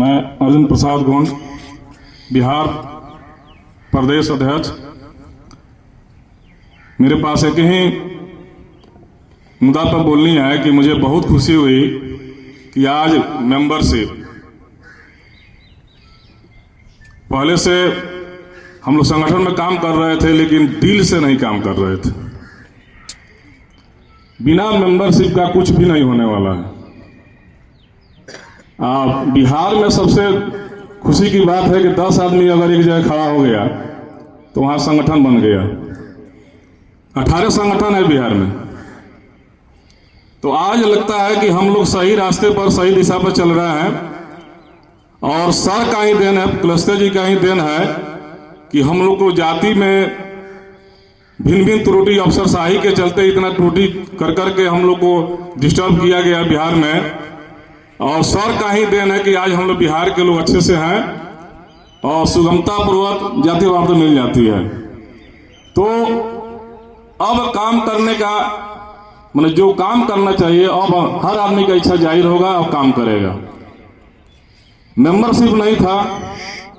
मैं अर्जुन प्रसाद गोंड, बिहार प्रदेश अध्यक्ष। मेरे पास एक ही मुद्दा पर बोलनी है कि मुझे बहुत खुशी हुई कि आज मेंबरशिप, पहले से हम लोग संगठन में काम कर रहे थे लेकिन दिल से नहीं काम कर रहे थे। बिना मेंबरशिप का कुछ भी नहीं होने वाला है। बिहार में सबसे खुशी की बात है कि 10 आदमी अगर एक जगह खड़ा हो गया तो वहाँ संगठन बन गया। 18 संगठन है बिहार में। तो आज लगता है कि हम लोग सही रास्ते पर, सही दिशा पर चल रहे हैं और सर का ही देन है, क्लस्टर जी का ही देन है कि हम लोग को जाति में भिन्न भिन्न त्रुटि, अफसरशाही के चलते इतना त्रुटि कर करके हम लोग को डिस्टर्ब किया गया बिहार में। और सर का ही देन है कि आज हम लोग बिहार के लोग अच्छे से हैं और सुगमता पूर्वक जातिवाद मिल जाती है। तो अब काम करने का, मतलब जो काम करना चाहिए, अब हर आदमी का इच्छा जाहिर होगा और काम करेगा। मेंबरशिप नहीं था,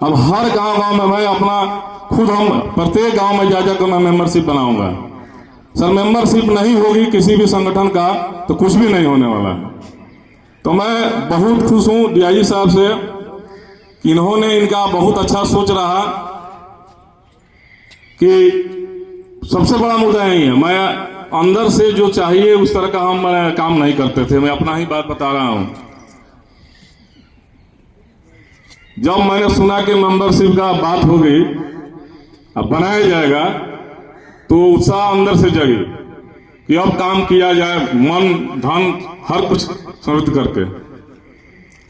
अब हर गांव में मैं अपना खुद, हम प्रत्येक गांव में जा जाकर मैं मेंबरशिप बनाऊंगा। सर मेंबरशिप नहीं होगी किसी भी संगठन का तो कुछ भी नहीं होने वाला है। तो मैं बहुत खुश हूं डीआईजी साहब से कि इन्होंने, इनका बहुत अच्छा सोच रहा कि सबसे बड़ा मुद्दा यही है। मैं अंदर से जो चाहिए उस तरह का हम काम नहीं करते थे। मैं अपना ही बात बता रहा हूं। जब मैंने सुना कि मेंबरशिप का बात हो गई, अब बनाया जाएगा, तो उत्साह अंदर से जगी कि अब काम किया जाए, मन धन हर कुछ समर्पित करके।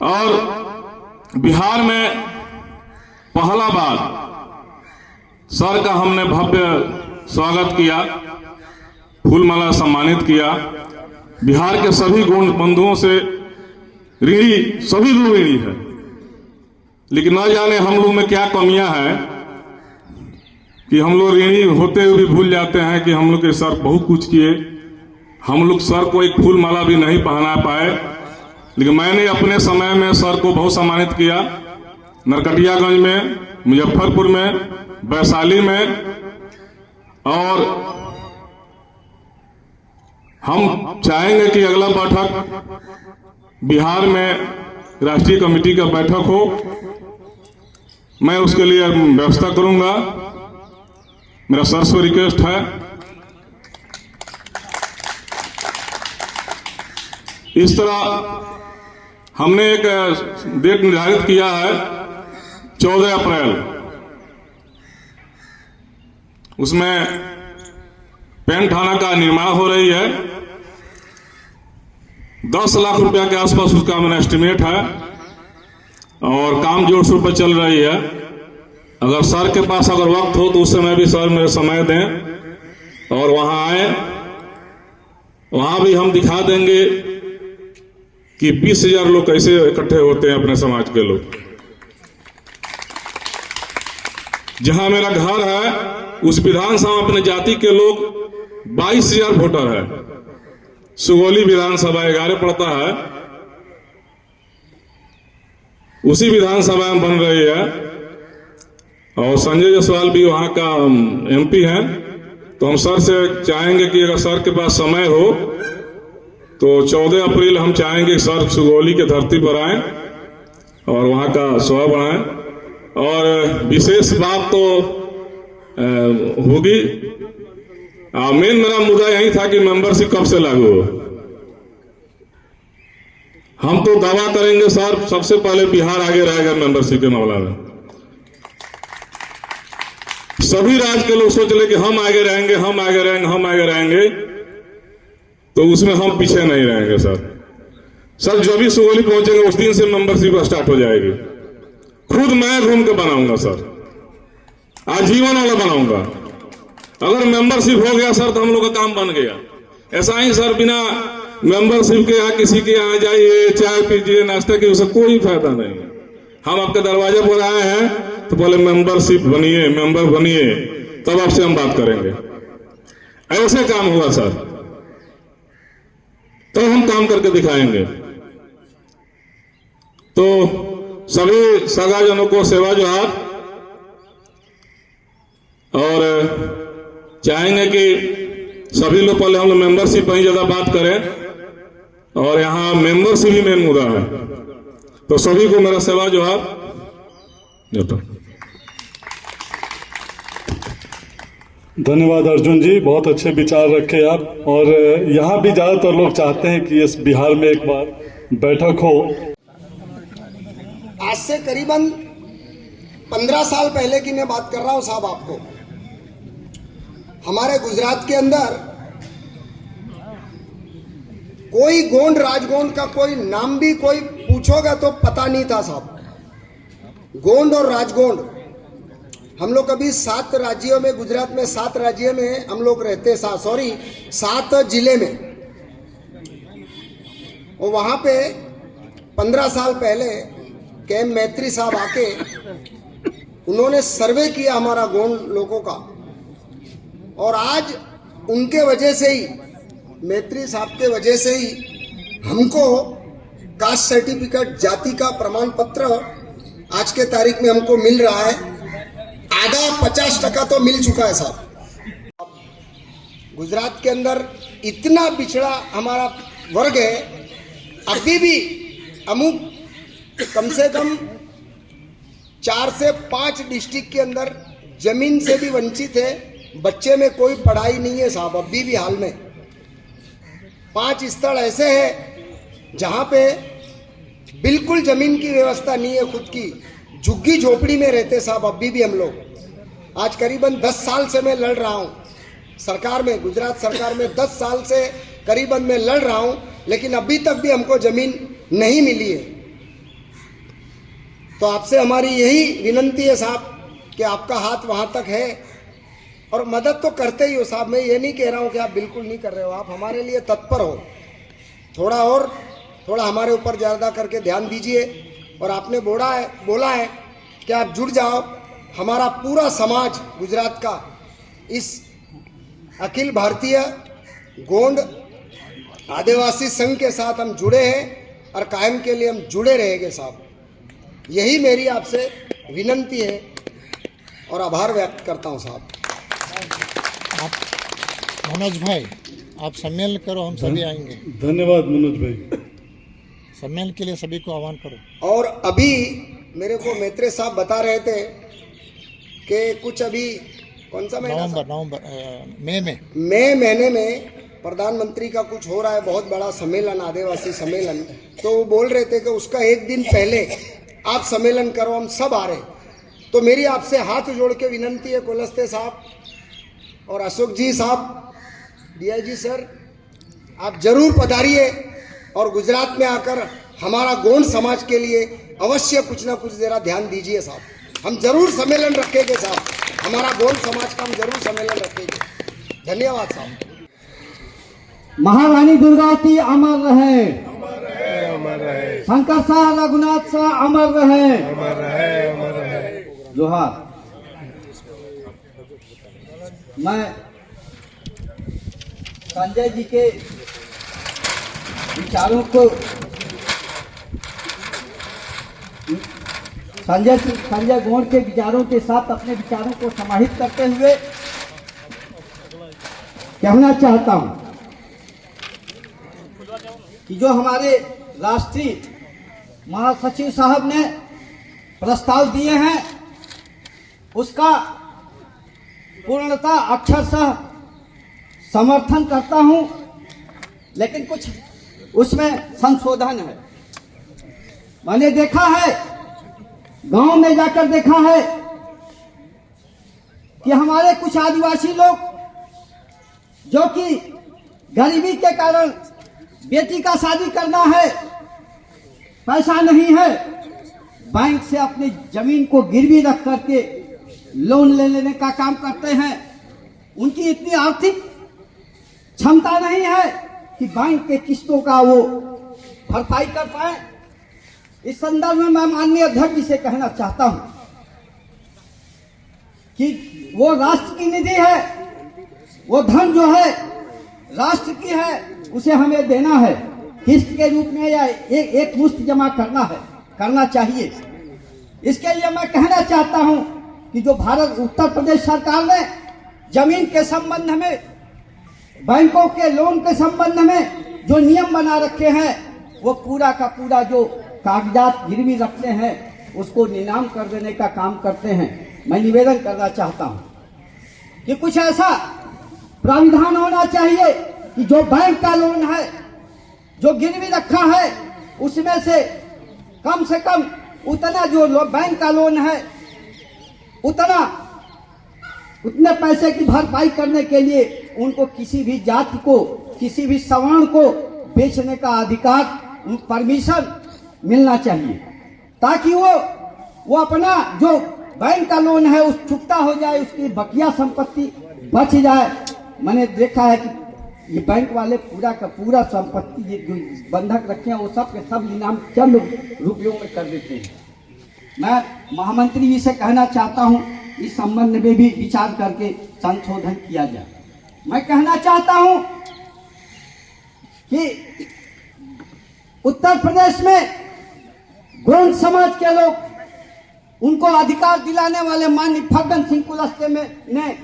और बिहार में पहला बार सर का हमने भव्य स्वागत किया, फूलमाला सम्मानित किया। बिहार के सभी गुण बंधुओं से ऋणी, सभी लोग ऋणी है, लेकिन न जाने हम लोग में क्या कमियां हैं कि हम लोग ऋणी होते हुए भी भूल जाते हैं कि हम लोग के सर बहुत कुछ किए। हम लोग सर को एक फूल माला भी नहीं पहना पाए, लेकिन मैंने अपने समय में सर को बहुत सम्मानित किया। नरकटियागंज में, मुजफ्फरपुर में, वैशाली में। और हम चाहेंगे कि अगला बैठक बिहार में राष्ट्रीय कमेटी का बैठक हो, मैं उसके लिए व्यवस्था करूंगा। मेरा सर से रिक्वेस्ट है, इस तरह हमने एक डेट निर्धारित किया है 14 अप्रैल। उसमें पेन थाना का निर्माण हो रही है। 10 लाख रुपया के आसपास उसका मेरा एस्टिमेट है और काम जोर शोर पर चल रही है। अगर सर के पास अगर वक्त हो तो उस समय भी सर मेरे समय दें और वहां आए। वहां भी हम दिखा देंगे कि 20,000 लोग कैसे इकट्ठे होते हैं, अपने समाज के लोग। जहां मेरा घर है उस विधानसभा अपने जाति के लोग 22,000 वोटर है। सुगौली विधानसभा 11 पड़ता है, उसी विधानसभा में बन रही है। और संजय जायसवाल भी वहां का एमपी हैं। तो हम सर से चाहेंगे कि अगर सर के पास समय हो तो 14 अप्रैल हम चाहेंगे कि सर सुगौली के धरती पर आए और वहां का शोभा बढ़ाएं। और विशेष बात तो होगी, मेन मेरा मुद्दा यही था कि मेंबरशिप कब से लागू हो। हम तो दावा करेंगे सर, सबसे पहले बिहार आगे रहेगा मेंबरशिप के मामला में। सभी राज्य के लोग सोच ले कि हम आगे रहेंगे, हम आगे रहेंगे, हम आगे रहेंगे, तो उसमें हम पीछे नहीं रहेंगे सर। जो भी सुगौली पहुंचेंगे उस दिन से मेंबरशिप स्टार्ट हो जाएगी। खुद मैं घूम के बनाऊंगा सर, आजीवन वाला बनाऊंगा। अगर मेंबरशिप हो गया सर तो हम लोग का काम बन गया। ऐसा ही सर बिना मेंबरशिप के यहाँ किसी के यहाँ जाइए, चाय पीजिए, नाश्ता कीजिए, उससे कोई फायदा नहीं है। हम आपके दरवाजे पर आए हैं तो पहले मेंबरशिप बनिए, मेंबर बनिए, तब आपसे हम बात करेंगे। ऐसे काम होगा सर, तो हम काम करके दिखाएंगे। तो सभी सगाजनों को सेवा जोहार, और चाहेंगे कि सभी लोग पहले हम लोग मेंबरशिप पर ही ज़्यादा बात करें, और यहाँ मेंबरशिप ही मेन मुद्दा है। तो सभी को मेरा सेवा जोहार। धन्यवाद अर्जुन जी, बहुत अच्छे विचार रखे आप। और यहाँ भी ज़्यादातर लोग चाहते हैं कि इस बिहार में एक बार बैठक हो। आज से करीबन 15 साल पहले की मैं बात कर रहा हूँ साहब। आपको हमारे गुजरात के अंदर कोई गोंड राजगोंड का कोई नाम भी कोई पूछोगा तो पता नहीं था साहब। गोंड और राजगोंड हम लोग अभी 7 राज्यों में, गुजरात में 7 राज्यों में हम लोग रहते, 7 जिले में। और वहाँ पे 15 साल पहले केएम मैत्री साहब आके उन्होंने सर्वे किया हमारा गोंड लोगों का, और आज उनके वजह से ही, मैत्री साहब के वजह से ही हमको कास्ट सर्टिफिकेट, जाति का प्रमाण पत्र आज के तारीख में हमको मिल रहा है। आधा 50% तो मिल चुका है साहब। गुजरात के अंदर इतना पिछड़ा हमारा वर्ग है, अभी भी अमुक कम से कम 4 से 5 डिस्ट्रिक्ट के अंदर जमीन से भी वंचित है। बच्चे में कोई पढ़ाई नहीं है साहब, अभी भी हाल में 5 स्थल ऐसे हैं जहाँ पे बिल्कुल जमीन की व्यवस्था नहीं है, खुद की झुग्गी झोपड़ी में रहते साहब। अभी भी हम लोग आज करीबन 10 साल से मैं लड़ रहा हूँ सरकार में, गुजरात सरकार में 10 साल से करीबन मैं लड़ रहा हूँ, लेकिन अभी तक भी हमको जमीन नहीं मिली है। तो आपसे हमारी यही विनंती है साहब कि आपका हाथ वहाँ तक है और मदद तो करते ही हो साहब। मैं ये नहीं कह रहा हूँ कि आप बिल्कुल नहीं कर रहे हो, आप हमारे लिए तत्पर हो। थोड़ा हमारे ऊपर ज़्यादा करके ध्यान दीजिए। और आपने बोला है कि आप जुड़ जाओ। हमारा पूरा समाज गुजरात का इस अखिल भारतीय गोंड आदिवासी संघ के साथ हम जुड़े हैं और कायम के लिए हम जुड़े रहेंगे साहब। यही मेरी आपसे विनंती है और आभार व्यक्त करता हूं साहब। मनोज भाई, आप सम्मेलन करो, हम सभी आएंगे। धन्यवाद मनोज भाई। सम्मेलन के लिए सभी को आह्वान करो। और अभी मेरे को मैत्री साहब बता रहे थे कि कुछ अभी कौन सा महीना, मई महीने में प्रधानमंत्री का कुछ हो रहा है, बहुत बड़ा सम्मेलन, आदिवासी सम्मेलन। तो वो बोल रहे थे कि उसका 1 दिन पहले आप सम्मेलन करो, हम सब आ रहे। तो मेरी आपसे हाथ जोड़ के विनंती है, कुलस्ते साहब और अशोक जी साहब, डीआईजी सर, आप जरूर पधारिए और गुजरात में आकर हमारा गोंड समाज के लिए अवश्य कुछ ना कुछ जरा ध्यान दीजिए साहब। हम जरूर सम्मेलन रखेंगे साहब, हमारा गोंड समाज का हम जरूर सम्मेलन रखेंगे। धन्यवाद साहब। महारानी दुर्गावती अमर रहे, शंकर शाह रघुनाथ शाह अमर रहे। जोहार। मैं संजय जी के विचारों को, संजय गोंड के विचारों के साथ अपने विचारों को समाहित करते हुए कहना चाहता हूं कि जो हमारे राष्ट्रीय महासचिव साहब ने प्रस्ताव दिए हैं उसका पूर्णतः अक्षरशः समर्थन करता हूं, लेकिन कुछ उसमें संशोधन है। मैंने देखा है, गांव में जाकर देखा है कि हमारे कुछ आदिवासी लोग जो कि गरीबी के कारण बेटी का शादी करना है, पैसा नहीं है, बैंक से अपनी जमीन को गिरवी रख करके लोन ले लेने का काम करते हैं। उनकी इतनी आर्थिक क्षमता नहीं है कि बैंक के किस्तों का वो भरपाई कर पाए। इस संदर्भ में मैं माननीय अध्यक्ष जी से कहना चाहता हूं कि वो राष्ट्र की निधि है, वो धन जो है राष्ट्र की है, उसे हमें देना है, किस्त के रूप में या एक मुश्त जमा करना चाहिए। इसके लिए मैं कहना चाहता हूं कि जो भारत उत्तर प्रदेश सरकार ने जमीन के संबंध में, बैंकों के लोन के संबंध में जो नियम बना रखे हैं, वो पूरा का पूरा जो कागजात गिरवी रखते हैं उसको नीलाम कर देने का काम करते हैं। मैं निवेदन करना चाहता हूं कि कुछ ऐसा प्राविधान होना चाहिए कि जो बैंक का लोन है, जो गिरवी रखा है, उसमें से कम उतना जो बैंक का लोन है उतने पैसे की भरपाई करने के लिए उनको किसी भी जाति को, किसी भी सवर्ण को बेचने का अधिकार, परमिशन मिलना चाहिए, ताकि वो अपना जो बैंक का लोन है उस चुकता हो जाए, उसकी बकिया संपत्ति बच जाए। मैंने देखा है कि ये बैंक वाले पूरा का पूरा संपत्ति जो बंधक रखे हैं वो सब के सब नीलाम चंद रुपयों में कर देते हैं। मैं महामंत्री जी से कहना चाहता हूं इस संबंध में भी विचार करके संशोधन किया जाए। मैं कहना चाहता हूं कि उत्तर प्रदेश में गोंड समाज के लोग, उनको अधिकार दिलाने वाले माननीय फग्गन सिंह कुलस्ते ने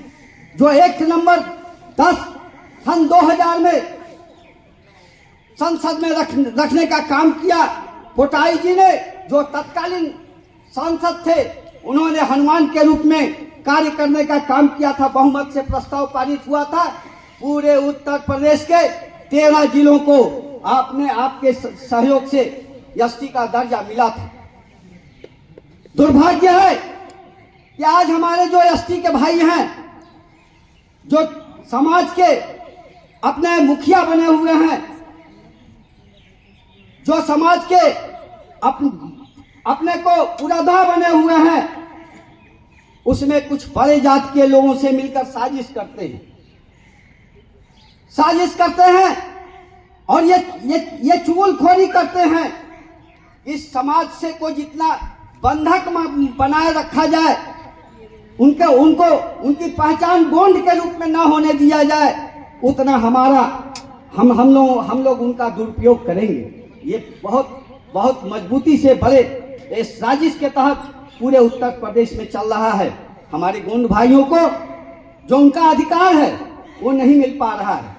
जो एक्ट नंबर 10 सन 2000 में संसद में रखने का काम किया, पोटाई जी ने जो तत्कालीन सांसद थे, उन्होंने हनुमान के रूप में कार्य करने का काम किया था। बहुमत से प्रस्ताव पारित हुआ था। पूरे उत्तर प्रदेश के 13 जिलों को आपके सहयोग से एसटी का दर्जा मिला था। दुर्भाग्य है कि आज हमारे जो एसटी के भाई हैं, जो समाज के अपने मुखिया बने हुए हैं, जो समाज के अपने को पुराधा बने हुए हैं, उसमें कुछ बड़े जात के लोगों से मिलकर साजिश करते हैं और ये चुगलखोरी करते हैं। इस समाज से को जितना बंधक बनाए रखा जाए, उनकी पहचान गोंड के रूप में न होने दिया जाए, उतना हम लोग उनका दुरुपयोग करेंगे। ये बहुत मजबूती से बड़े इस साजिश के तहत पूरे उत्तर प्रदेश में चल रहा है। हमारे गोंड भाइयों को जो उनका अधिकार है वो नहीं मिल पा रहा है।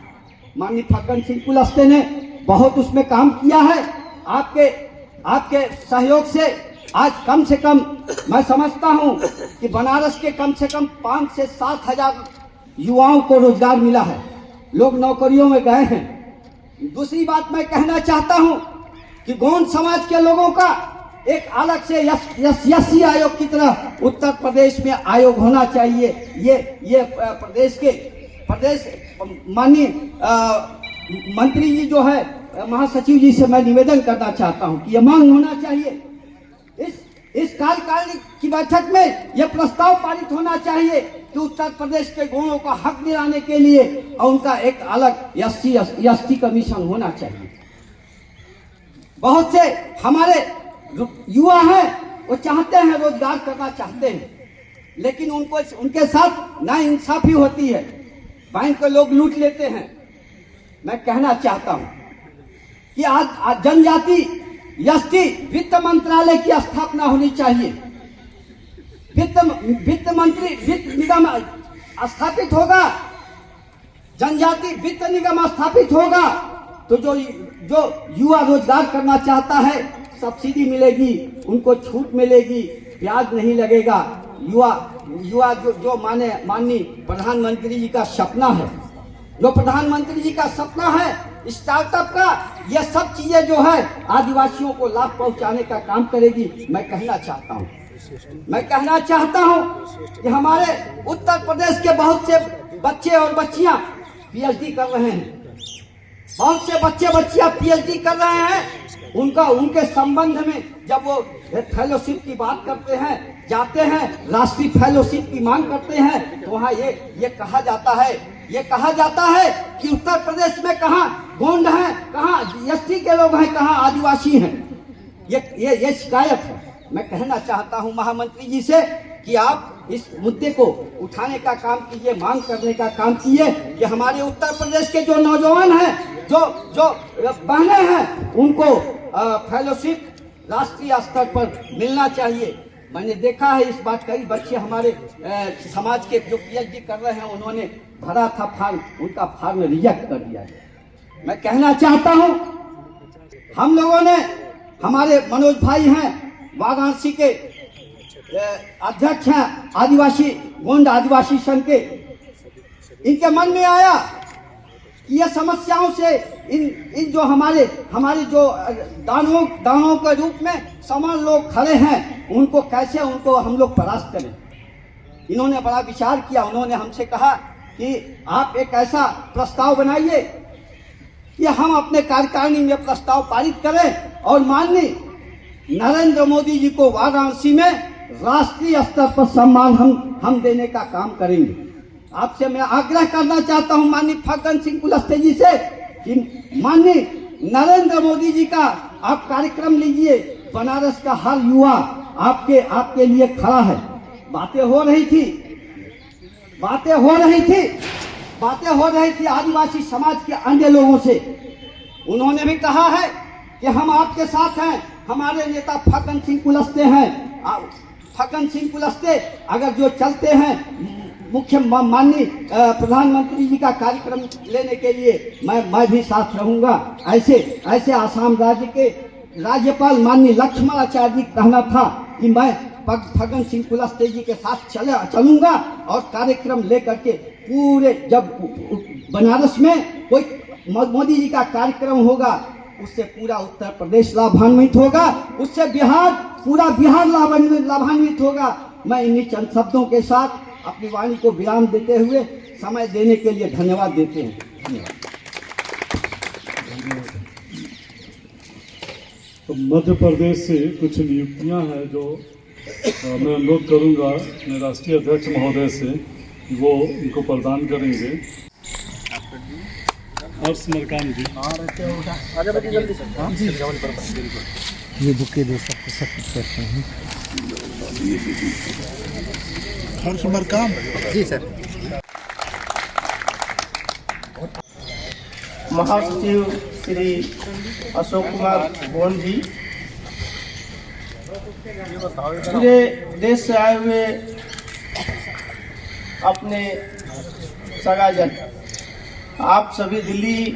माननीय फग्गन सिंह कुलस्ते ने बहुत उसमें काम किया है। आपके सहयोग से आज कम से कम मैं समझता हूं कि बनारस के कम से कम 5 से 7 हजार युवाओं को रोजगार मिला है, लोग नौकरियों में गए हैं। दूसरी बात मैं कहना चाहता हूं कि गोंड समाज के लोगों का एक अलग से एससी आयोग की तरह उत्तर प्रदेश में आयोग होना चाहिए। ये प्रदेश माननीय मंत्री जी जो है, महासचिव जी से मैं निवेदन करना चाहता हूं कि ये मांग होना चाहिए। इस कार्यकारिणी की बैठक में यह प्रस्ताव पारित होना चाहिए कि उत्तर प्रदेश के गोंडों का हक दिलाने के लिए और उनका एक अलग एसटी कमीशन होना चाहिए। बहुत से हमारे युवा हैं, वो चाहते हैं, रोजगार करना चाहते हैं, लेकिन उनके साथ नाइंसाफी होती है, बैंक के लोग लूट लेते हैं। मैं कहना चाहता हूं कि आज जनजाति एसटी वित्त मंत्रालय की स्थापना होनी चाहिए। वित्त निगम स्थापित होगा, जनजाति वित्त निगम स्थापित होगा तो जो युवा रोजगार करना चाहता है, सब्सिडी मिलेगी, उनको छूट मिलेगी, ब्याज नहीं लगेगा। युवा जो माननीय प्रधानमंत्री जी का सपना है, जो प्रधानमंत्री जी का सपना है स्टार्टअप का, यह सब चीजें जो है आदिवासियों को लाभ पहुंचाने का काम करेगी। मैं कहना चाहता हूं कि हमारे उत्तर प्रदेश के बहुत से बच्चे और बच्चियां पीएचडी कर रहे हैं, बहुत से बच्चे बच्चियां पीएचडी कर रहे हैं। उनके संबंध में जब वो फेलोशिप की बात करते हैं, जाते हैं राष्ट्रीय फेलोशिप की मांग करते हैं, तो वहाँ ये कहा जाता है कि उत्तर प्रदेश में कहाँ गोंड हैं, कहाँ एसटी के लोग हैं, कहाँ आदिवासी हैं। ये शिकायत है। मैं कहना चाहता हूँ महामंत्री जी से कि आप इस मुद्दे को उठाने का काम कीजिए, मांग करने का काम कीजिए कि हमारे उत्तर प्रदेश के जो नौजवान हैं, जो बहनें हैं, उनको फेलोशिप राष्ट्रीय स्तर पर मिलना चाहिए। मैंने देखा है इस बात, कई बच्चे हमारे समाज के जो पीएचडी कर रहे हैं उन्होंने भरा था फॉर्म, उनका फॉर्म रिजेक्ट कर दिया गया। मैं कहना चाहता हूं, हम लोगों ने, हमारे मनोज भाई हैं वाराणसी के अध्यक्ष हैं आदिवासी गोंड आदिवासी संघ के, इनके मन में आया कि ये समस्याओं से इन जो हमारे जो दानवों के रूप में समान लोग खड़े हैं, उनको कैसे उनको हम लोग परास्त करें। इन्होंने बड़ा विचार किया, उन्होंने हमसे कहा कि आप एक ऐसा प्रस्ताव बनाइए कि हम अपने कार्यकारिणी में प्रस्ताव पारित करें और माननीय नरेंद्र मोदी जी को वाराणसी में राष्ट्रीय स्तर पर सम्मान हम देने का काम करेंगे। आपसे मैं आग्रह करना चाहता हूं माननीय फग्गन सिंह कुलस्ते जी से कि माननीय नरेंद्र मोदी जी का आप कार्यक्रम लीजिए, बनारस का हर युवा आपके लिए खड़ा है। बातें हो रही थी आदिवासी समाज के अन्य लोगों से, उन्होंने भी कहा है कि हम आपके साथ हैं। हमारे नेता फग्गन सिंह कुलस्ते हैं, फग्गन सिंह कुलस्ते अगर जो चलते हैं मुख्य माननीय प्रधानमंत्री जी का कार्यक्रम लेने के लिए, मैं भी साथ रहूंगा। ऐसे आसाम राज्य के राज्यपाल माननीय लक्ष्मणाचार्य जी कहना था कि मैं फग्गन सिंह कुलस्ते जी के साथ चलूंगा और कार्यक्रम लेकर के पूरे, जब बनारस में कोई मोदी जी का कार्यक्रम होगा उससे पूरा उत्तर प्रदेश लाभान्वित होगा, उससे पूरा बिहार लाभान्वित होगा। मैं इन्हीं चंद शब्दों के साथ अपनी वाणी को विराम देते हुए समय देने के लिए धन्यवाद देते हैं। धन्यवाद। तो मध्य प्रदेश से कुछ नियुक्तियां हैं जो मैं अनुरोध करूंगा अपने राष्ट्रीय अध्यक्ष महोदय से, वो उनको प्रदान करेंगे। हर्ष मरकाम जी, ये बुके दो सबको सब करते हैं। हर्ष मरकाम जी सर। महासचिव श्री अशोक कुमार गोंड जी, पूरे देश से आए हुए अपने सगाजन, आप सभी दिल्ली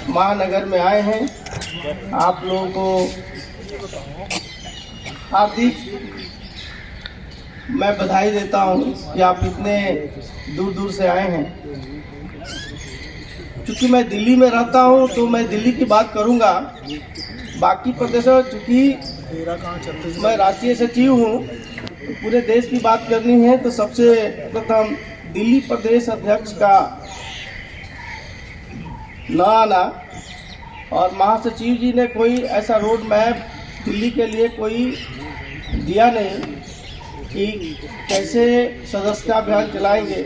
महानगर में आए हैं। आप लोगों को हार्दिक मैं बधाई देता हूं कि आप इतने दूर दूर से आए हैं। चूँकि मैं दिल्ली में रहता हूं तो मैं दिल्ली की बात करूंगा, बाकी प्रदेशों, चूँकि मैं राष्ट्रीय सचिव हूं तो पूरे देश की बात करनी है, तो सबसे प्रथम दिल्ली प्रदेश अध्यक्ष का न आना, और महासचिव जी ने कोई ऐसा रोड मैप दिल्ली के लिए कोई दिया नहीं कि कैसे सदस्यता अभियान चलाएंगे,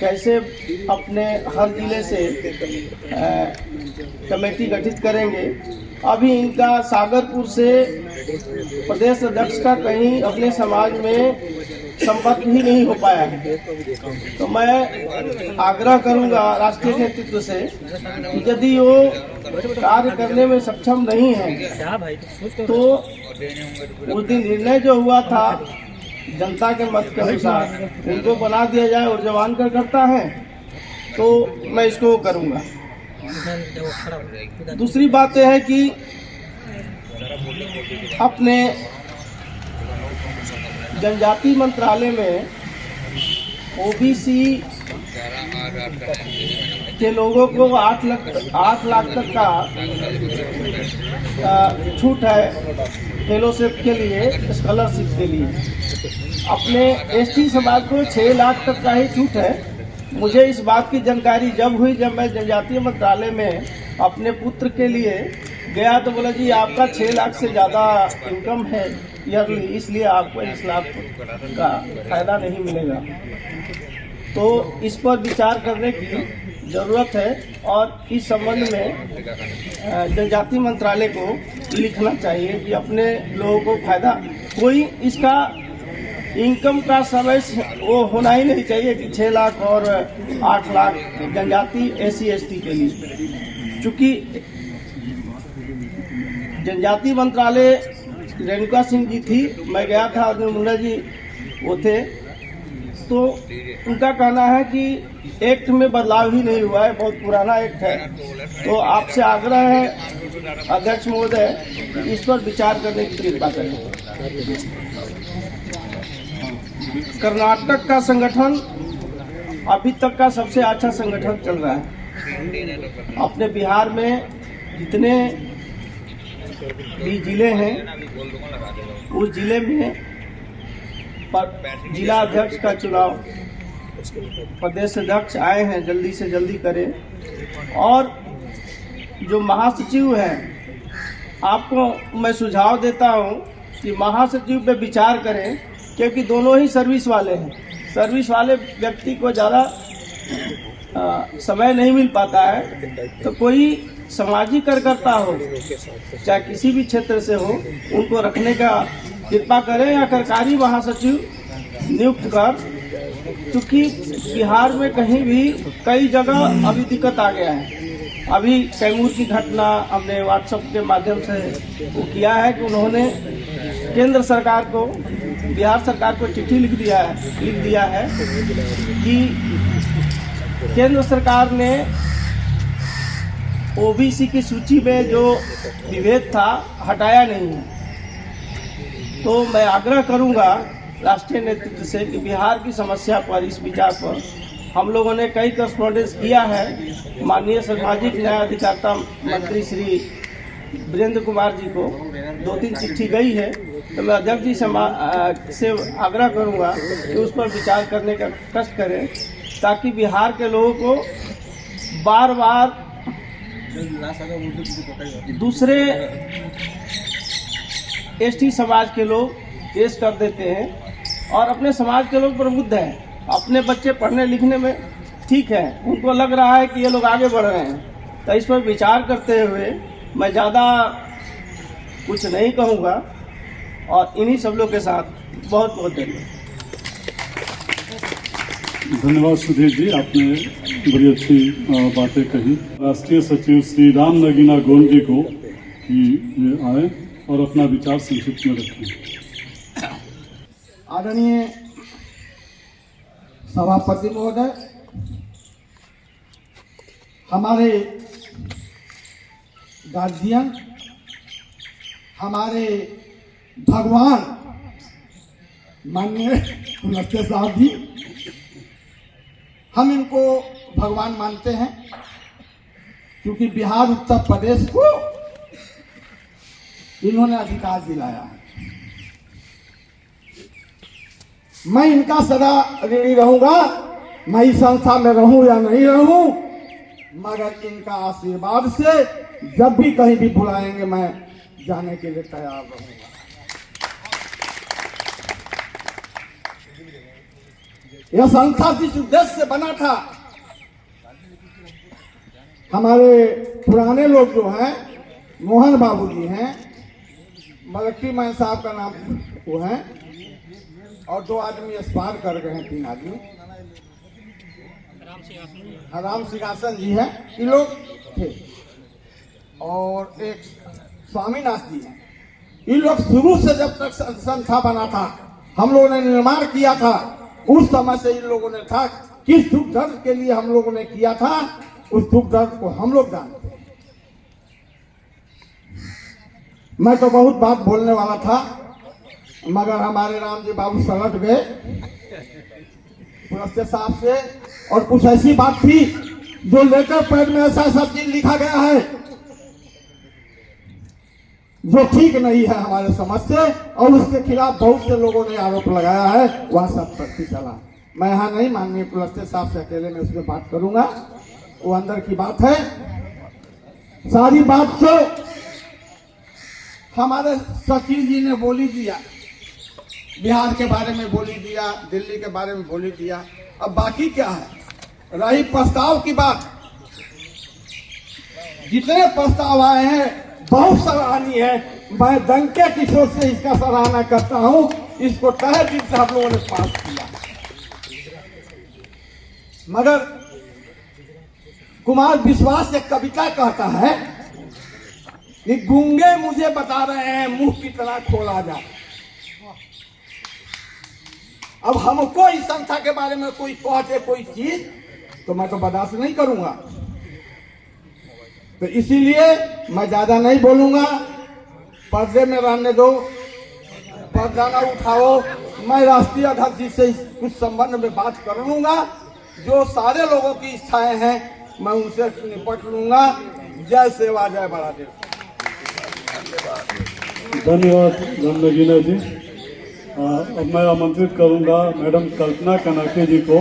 कैसे अपने हर जिले से कमेटी गठित करेंगे। अभी इनका सागरपुर से प्रदेश अध्यक्ष का कहीं अपने समाज में संपर्क ही नहीं हो पाया है। तो मैं आग्रह करूंगा राष्ट्रीय नेतृत्व से कि यदि वो कार्य करने में सक्षम नहीं है तो उस दिन निर्णय जो हुआ था जनता के मत के अनुसार उनको बना दिया जाए और जवान कर करता है, तो मैं इसको करूंगा। दूसरी बात यह है कि अपने जनजाति मंत्रालय में ओबीसी के लोगों को 8 लाख तक का छूट है फेलोशिप के लिए, स्कॉलरशिप के लिए। अपने एसटी समाज को 6 लाख तक का ही छूट है। मुझे इस बात की जानकारी जब हुई, जब मैं जनजातीय मंत्रालय में अपने पुत्र के लिए गया तो बोला जी आपका 6 लाख से ज़्यादा इनकम है ईयरली, इसलिए आपको 1 लाख का फायदा नहीं मिलेगा। तो इस पर विचार करने की ज़रूरत है और इस संबंध में जनजाति मंत्रालय को लिखना चाहिए कि अपने लोगों को फायदा, कोई इसका इनकम का समय वो होना ही नहीं चाहिए कि 6 लाख और 8 लाख जनजाति SC/ST के लिए। चूँकि जनजाति मंत्रालय रेणुका सिंह जी थी, मैं गया था, अर्जुन मुंडा जी वो थे, तो उनका कहना है कि एक्ट में बदलाव ही नहीं हुआ है, बहुत पुराना एक्ट है। तो आपसे आग्रह है अध्यक्ष महोदय कि इस पर विचार करने की कृपा करें। कर्नाटक का संगठन अभी तक का सबसे अच्छा संगठन चल रहा है। अपने बिहार में जितने भी जिले हैं, उस जिले में जिला अध्यक्ष का चुनाव प्रदेश अध्यक्ष आए हैं, जल्दी से जल्दी करें। और जो महासचिव हैं, आपको मैं सुझाव देता हूं कि महासचिव पे विचार करें, क्योंकि दोनों ही सर्विस वाले हैं। सर्विस वाले व्यक्ति को ज़्यादा समय नहीं मिल पाता है, तो कोई सामाजिक कार्यकर्ता हो, चाहे किसी भी क्षेत्र से हो, उनको रखने का कृपा करें या सरकारी महासचिव नियुक्त कर, क्योंकि बिहार में कहीं भी कई जगह अभी दिक्कत आ गया है। अभी कैमूर की घटना हमने व्हाट्सएप के माध्यम से वो किया है कि उन्होंने केंद्र सरकार को, बिहार सरकार को चिट्ठी लिख दिया है कि केंद्र सरकार ने ओबीसी की सूची में जो विभेद था हटाया नहीं है। तो मैं आग्रह करूंगा राष्ट्रीय नेतृत्व से कि बिहार की समस्या पर, इस विचार पर हम लोगों ने कई करस्पॉन्डेंस किया है। माननीय सामाजिक न्याय अधिकारिता मंत्री श्री वीरेंद्र कुमार जी को 2-3 चिट्ठी गई है। तो मैं अध्यक्ष जी से आग्रह करूंगा कि उस पर विचार करने का कष्ट करें, ताकि बिहार के लोगों को बार बार दूसरे एसटी समाज के लोग केस कर देते हैं और अपने समाज के लोग प्रबुद्ध हैं। अपने बच्चे पढ़ने लिखने में ठीक है, उनको लग रहा है कि ये लोग आगे बढ़ रहे हैं। तो इस पर विचार करते हुए मैं ज़्यादा कुछ नहीं कहूँगा और इन्हीं सब लोग के साथ बहुत बहुत धन्यवाद। धन्यवाद सुधीर जी, आपने बड़ी अच्छी बातें कही। राष्ट्रीय सचिव श्री राम नगीना गोंड जी को कि ये आए और अपना विचार संक्षिप्त में रखें। आदरणीय सभापति महोदय, हमारे गार्जियन, हमारे भगवान माननीय कुलस्ते साहब जी, हम इनको भगवान मानते हैं, क्योंकि बिहार उत्तर प्रदेश को इन्होंने अधिकार दिलाया है। मैं इनका सदा ऋणी रहूंगा, मैं इस संस्था में रहूं या नहीं रहूं, मगर इनका आशीर्वाद से जब भी कहीं भी बुलाएंगे मैं जाने के लिए तैयार रहूंगा। यह संस्था जिस उद्देश्य से बना था, हमारे पुराने लोग जो हैं, मोहन बाबू जी हैं, मलक्की मैं साहब का नाम वो है, और 2 आदमी एक्सपायर कर गए हैं, 3 आदमी, राम सिंहासन जी हैं, ये लोग थे, और एक स्वामीनाथ जी हैं। ये लोग शुरू से जब तक संस्था बना था, हम लोगों ने निर्माण किया था, उस समय से इन लोगों ने था, किस दुख दर्द के लिए हम लोगों ने किया था, उस दुख दर्द को हम लोग जानते हैं। मैं तो बहुत बात बोलने वाला था, मगर हमारे राम जी बाबू सलट गए कुलस्ते साहब से, और कुछ ऐसी बात थी जो लेटर पैड में ऐसा सब चीज लिखा गया है जो ठीक नहीं है हमारे समझ से, और उसके खिलाफ बहुत से लोगों ने आरोप लगाया है, वह सब तक चला। मैं यहाँ नहीं, माननीय कुलस्ते साहब से अकेले में उसमें बात करूंगा, वो अंदर की बात है। सारी बात तो हमारे सचिव जी ने बोली दिया, बिहार के बारे में बोली दिया, दिल्ली के बारे में बोली दिया। अब बाकी क्या है, रही प्रस्ताव की बात। जितने प्रस्ताव आए हैं बहुत सराहनीय है, मैं दंके की सोच से इसका सराहना करता हूं। इसको तहे दिल से हम लोगों ने पास किया, मगर कुमार विश्वास एक कविता कहता है, कि गूंगे मुझे बता रहे हैं मुंह कितना खोला जाए। अब हमको इस संस्था के बारे में कोई पहुंचे कोई चीज तो मैं तो बर्दाश्त नहीं करूंगा। तो इसीलिए मैं ज्यादा नहीं बोलूंगा, पर्दे में रहने दो, पर्दा ना उठाओ। मैं राष्ट्रीय अध्यक्ष जी से कुछ संबंध में बात कर लूंगा, जो सारे लोगों की इच्छाएं हैं मैं उनसे निपट लूंगा। जय सेवा जय बड़ादेव। धन्यवाद नगीना जी। अब मैं आमंत्रित करूंगा मैडम कल्पना कनाके जी को।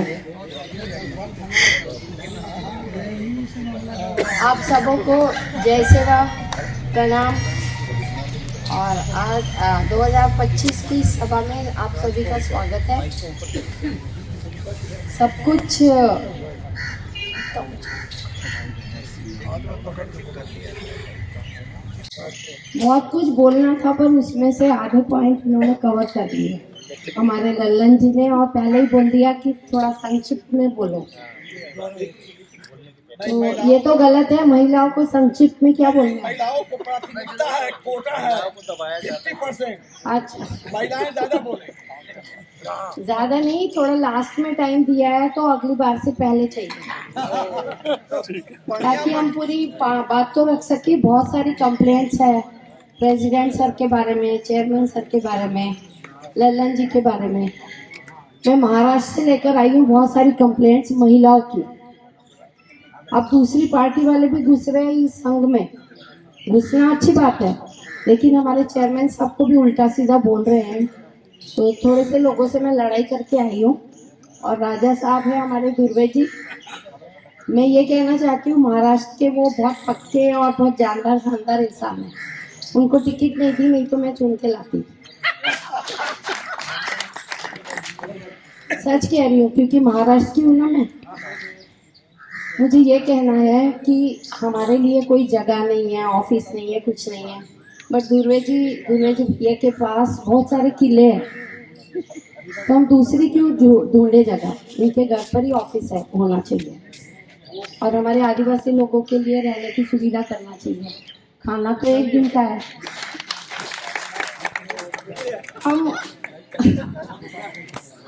आप सबों को जय सेवा प्रणाम। और आज 2025 की सभा में आप सभी का स्वागत है। सब कुछ बहुत कुछ बोलना था पर उसमें से आधे पॉइंट उन्होंने कवर कर लिए हमारे लल्लन जी ने, और पहले ही बोल दिया कि थोड़ा संक्षिप्त में बोलो। तो ये तो गलत है, महिलाओं को संक्षिप्त में क्या बोलना है? महिलाओं को प्राथमिकता है, कोटा है 50%। अच्छा, महिलाएं ज्यादा बोले। ज्यादा नहीं, थोड़ा लास्ट में टाइम दिया है तो अगली बार से पहले चाहिए ताकि हम पूरी बात तो रख सके। बहुत सारी कंप्लेंट्स है प्रेसिडेंट सर के बारे में, चेयरमैन सर के बारे में, लल्लन जी के बारे में। मैं महाराष्ट्र से लेकर आई हूँ बहुत सारी कंप्लेंट्स महिलाओं की। अब दूसरी पार्टी वाले भी घुस रहे हैं इस संघ में, घुसना अच्छी बात है, लेकिन हमारे चेयरमैन साहब को भी उल्टा सीधा बोल रहे हैं। तो थोड़े से लोगों से मैं लड़ाई करके आई हूँ। और राजा साहब है हमारे दुर्वे जी, मैं ये कहना चाहती हूँ महाराष्ट्र के वो बहुत पक्के और बहुत जानदार शानदार इंसान है। उनको टिकट नहीं दी, नहीं तो मैं चुन के लाती। सच कह रही हूँ, क्योंकि महाराष्ट्र की हूँ ना मैं। मुझे ये कहना है कि हमारे लिए कोई जगह नहीं है, ऑफिस नहीं है, कुछ नहीं है, बट दुर्वे जी भैया के पास बहुत सारे किले हैं। तो हम दूसरी क्यों ढूंढे जगह? उनके घर पर ही ऑफिस है, होना चाहिए। और हमारे आदिवासी लोगों के लिए रहने की सुविधा करना चाहिए। खाना तो एक दिन का है।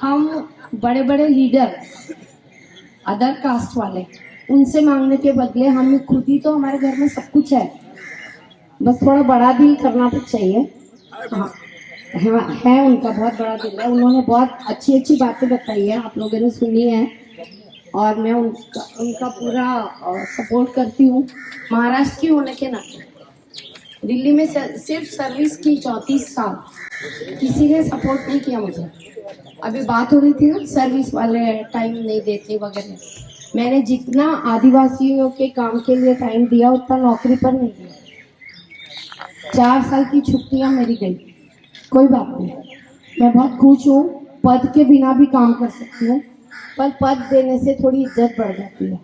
हम बड़े बड़े लीडर अदर कास्ट वाले उनसे मांगने के बदले हम खुद ही तो, हमारे घर में सब कुछ है, बस थोड़ा बड़ा दिल करना तो चाहिए। हाँ है उनका बहुत बड़ा दिल है। उन्होंने बहुत अच्छी अच्छी बातें बताई है, आप लोगों ने सुनी है, और मैं उनका पूरा सपोर्ट करती हूँ महाराष्ट्र की होने के नाते। दिल्ली में सिर्फ सर्विस की 34 साल, किसी ने सपोर्ट नहीं किया मुझे। अभी बात हो रही थी ना सर्विस वाले टाइम नहीं देते वगैरह, मैंने जितना आदिवासियों के काम के लिए टाइम दिया उतना नौकरी पर नहीं दिया। 4 साल की छुट्टियां मेरी गई, कोई बात नहीं, मैं बहुत खुश हूँ। पद के बिना भी काम कर सकती हूँ, पर पद देने से थोड़ी इज्जत बढ़ जाती है।